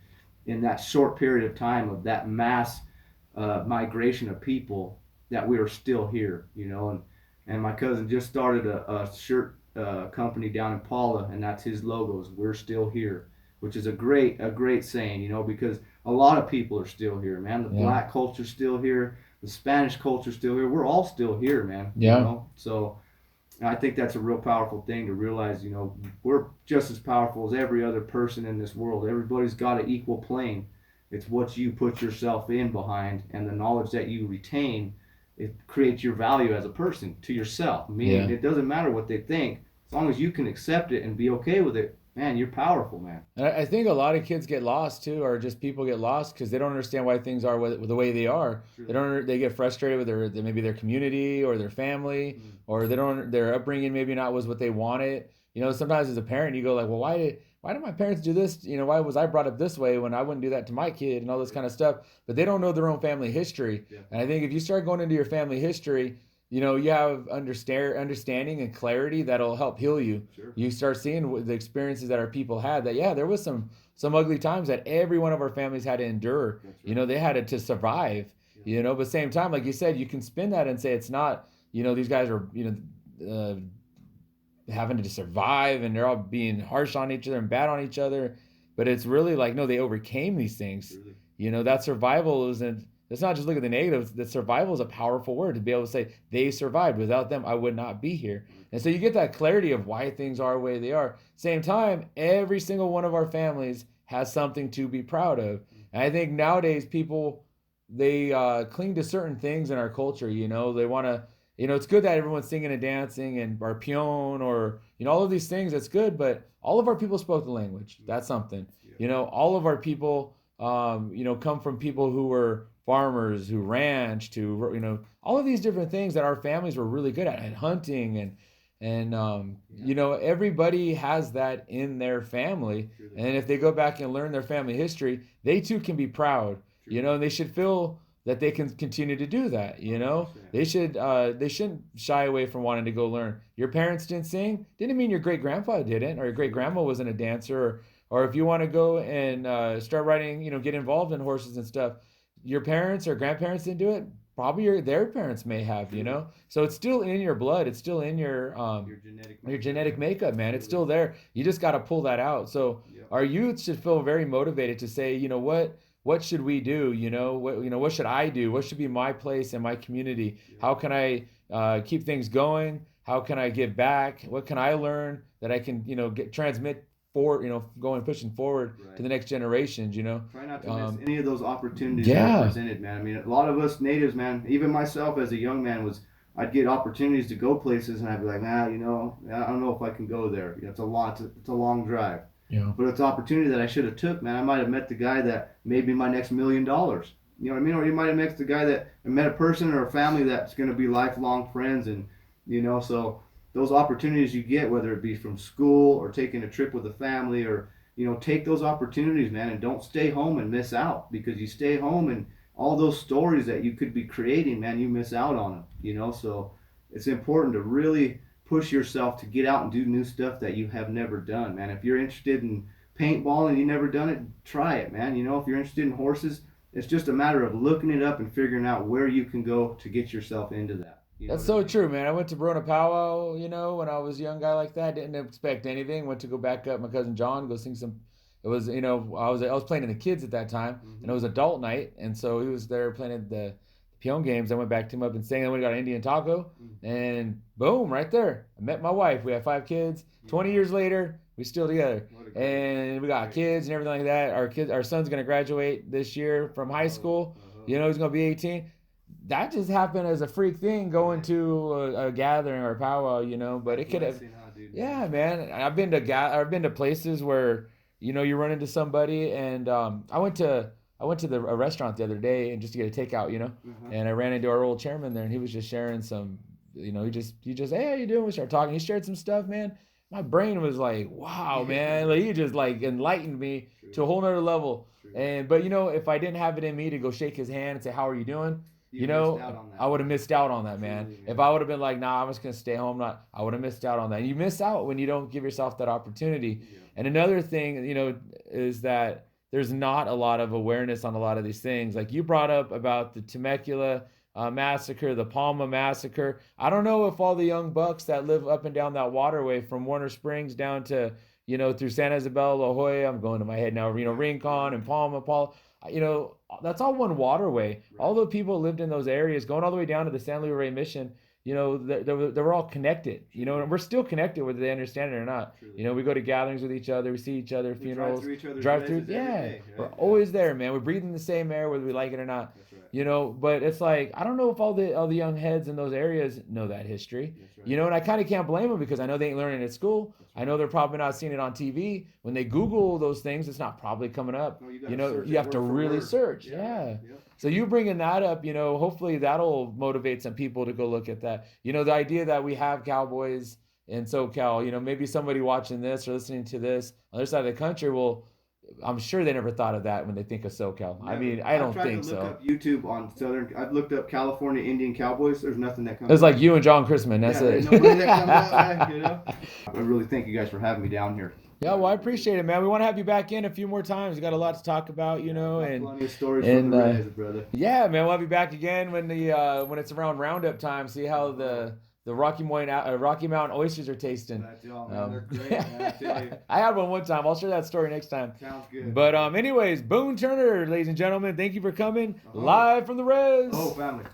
Speaker 2: in that short period of time of that mass migration of people that we are still here, and my cousin just started a shirt company down in Paula, and that's his logos. We're still here, which is a great saying, because a lot of people are still here, man. The
Speaker 1: Yeah.
Speaker 2: black culture's still here, the Spanish culture's still here. We're all still here, man.
Speaker 1: Yeah.
Speaker 2: So I think that's a real powerful thing to realize. We're just as powerful as every other person in this world. Everybody's got an equal plane. It's what you put yourself in behind and the knowledge that you retain. It creates your value as a person to yourself. Meaning,
Speaker 1: Yeah.
Speaker 2: it doesn't matter what they think, as long as you can accept it and be okay with it. Man, you're powerful, man.
Speaker 1: And I think a lot of kids get lost too, or just people get lost because they don't understand why things are the way they are. They
Speaker 2: True.
Speaker 1: don't. They get frustrated with maybe their community or their family,
Speaker 2: Mm.
Speaker 1: or they don't. Their upbringing maybe not was what they wanted. Sometimes as a parent, you go like, well, why did my parents do this? Why was I brought up this way when I wouldn't do that to my kid and all this kind of stuff? But they don't know their own family history.
Speaker 2: Yeah.
Speaker 1: And I think if you start going into your family history, you have understanding and clarity that'll help heal you.
Speaker 2: Sure.
Speaker 1: You start seeing the experiences that our people had, that yeah, there was some ugly times that every one of our families had to endure.
Speaker 2: That's right.
Speaker 1: They had to survive.
Speaker 2: Yeah.
Speaker 1: But same time, like you said, you can spin that and say it's not, these guys are, having to survive and they're all being harsh on each other and bad on each other. But it's really like, no, they overcame these things.
Speaker 2: Truly.
Speaker 1: That survival isn't, let's not just look at the negatives. That survival is a powerful word to be able to say they survived. Without them, I would not be here. And so you get that clarity of why things are the way they are. Same time, every single one of our families has something to be proud of. And I think nowadays people, they cling to certain things in our culture. They want to, it's good that everyone's singing and dancing and our peon or, all of these things. That's good. But all of our people spoke the language. That's something.
Speaker 2: Yeah.
Speaker 1: All of our people, come from people who were farmers, who ranched, who, all of these different things that our families were really good at, and hunting and everybody has that in their family.
Speaker 2: Truly.
Speaker 1: And if they go back and learn their family history, they too can be proud,
Speaker 2: True.
Speaker 1: and they should feel that they can continue to do that.
Speaker 2: 100%.
Speaker 1: They shouldn't shy away from wanting to go learn. Your parents didn't sing, didn't mean your great grandpa didn't, or your great grandma wasn't a dancer, or if you want to go and start riding, get involved in horses and stuff, your parents or grandparents didn't do it. Probably their parents may have, So it's still in your blood. It's still in your genetic makeup, man. It's still there. You just got to pull that out. So
Speaker 2: Yep.
Speaker 1: our youth should feel very motivated to say, what should we do? What should I do? What should be my place in my community?
Speaker 2: Yep.
Speaker 1: How can I keep things going? How can I give back? What can I learn that I can, transmit forward, going pushing forward
Speaker 2: Right.
Speaker 1: to the next generations,
Speaker 2: Try not to miss any of those opportunities
Speaker 1: yeah.
Speaker 2: that are presented, man. I mean, a lot of us natives, man, even myself as a young man, I'd get opportunities to go places, and I'd be like, I don't know if I can go there. It's a long drive.
Speaker 1: Yeah.
Speaker 2: But it's an opportunity that I should have took, man. I might have met the guy that made me my next $1 million. You know what I mean? Or you might have met the guy that met a person or a family that's going to be lifelong friends, and so those opportunities you get, whether it be from school or taking a trip with a family, or take those opportunities, man, and don't stay home and miss out, because you stay home and all those stories that you could be creating, man, you miss out on them. So it's important to really push yourself to get out and do new stuff that you have never done, man. If you're interested in paintball and you've never done it, try it, man. If you're interested in horses, it's just a matter of looking it up and figuring out where you can go to get yourself into that.
Speaker 1: That's so true, man. I went to Verona Powwow, when I was a young guy like that. Didn't expect anything. Went to go back up my cousin John, go sing some. It was, I was playing in the kids at that time, and it was adult night, and so he was there playing at the peon games. I went back to him up and sang. Then we got an Indian taco, and boom, right there, I met my wife. We had 5 kids. 20 years later, We still together,
Speaker 2: What a great,
Speaker 1: and we got
Speaker 2: great.
Speaker 1: kids and everything like that. Our son's gonna graduate this year from high school. You know, he's gonna be 18. That just happened as a freak thing, going to a gathering or a powwow. You know, but it could have.
Speaker 2: Blessing, huh, dude?
Speaker 1: Yeah, man. I've been to places where you know you run into somebody, and I went to a restaurant the other day and just to get a takeout, you know, and I ran into our old chairman there, and he was just sharing some, you know, he just hey, how you doing? We started talking. He shared some stuff, man. My brain was like, wow, man. Like he just like enlightened me to a whole nother level. And but you know, if I didn't have it in me to go shake his hand and say, how are you doing? You know, I would have missed out on that, man.
Speaker 2: Truly, man.
Speaker 1: If I would have been like, nah, I'm just gonna stay home, I would have missed out on that. And you miss out when you don't give yourself that opportunity.
Speaker 2: Yeah.
Speaker 1: And another thing, you know, is that there's not a lot of awareness on a lot of these things. Like you brought up about the Temecula Massacre, the Pauma Massacre. I don't know if all the young bucks that live up and down that waterway from Warner Springs down to, you know, through San Isabel, La Jolla, I'm going to my head now, you know, Rincon and Palma, Paul, you know, that's all one waterway. Right. All the people lived in those areas, going all the way down to the San Luis Rey Mission. You know, they were all connected. You know, and we're still connected, whether they understand it or not. Truly. You know, we go to gatherings with each other, we see each other, funerals, drive through. Yeah, day, right? We're always there, man. We're breathing the same air, whether we like it or not. That's right. You know, but it's like I don't know if all the young heads in those areas know that history. That's right. You know, and I kind of can't blame them because I know they ain't learning it at school. Right. I know they're probably not seeing it on TV. When they Google those things, it's not probably coming up. No, you know, you have to really search. Yeah. So you bringing that up, you know, hopefully that'll motivate some people to go look at that. You know, the idea that we have cowboys in SoCal, you know, maybe somebody watching this or listening to this on the other side of the country will, I'm sure they never thought of that when they think of SoCal. Never. I mean, I don't think so.
Speaker 2: I've tried to look up YouTube on Southern. I've looked up California Indian Cowboys. There's nothing that comes.
Speaker 1: It's like you and John Christman. That's it.
Speaker 2: Nobody that comes out, you know. I really thank you guys for having me down here.
Speaker 1: Yeah, well, I appreciate it, man. We want to have you back in a few more times. We got a lot to talk about, you know, and
Speaker 2: plenty of stories from the Reds, brother.
Speaker 1: Yeah, man, we'll have you back again when when it's around Roundup time. See how the Rocky Mountain oysters are tasting.
Speaker 2: That's all, man. They're great, man. I tell you.
Speaker 1: I had one time. I'll share that story next time.
Speaker 2: Sounds good.
Speaker 1: But anyways, Boone Turner, ladies and gentlemen, thank you for coming live from the Res.
Speaker 2: Oh, family.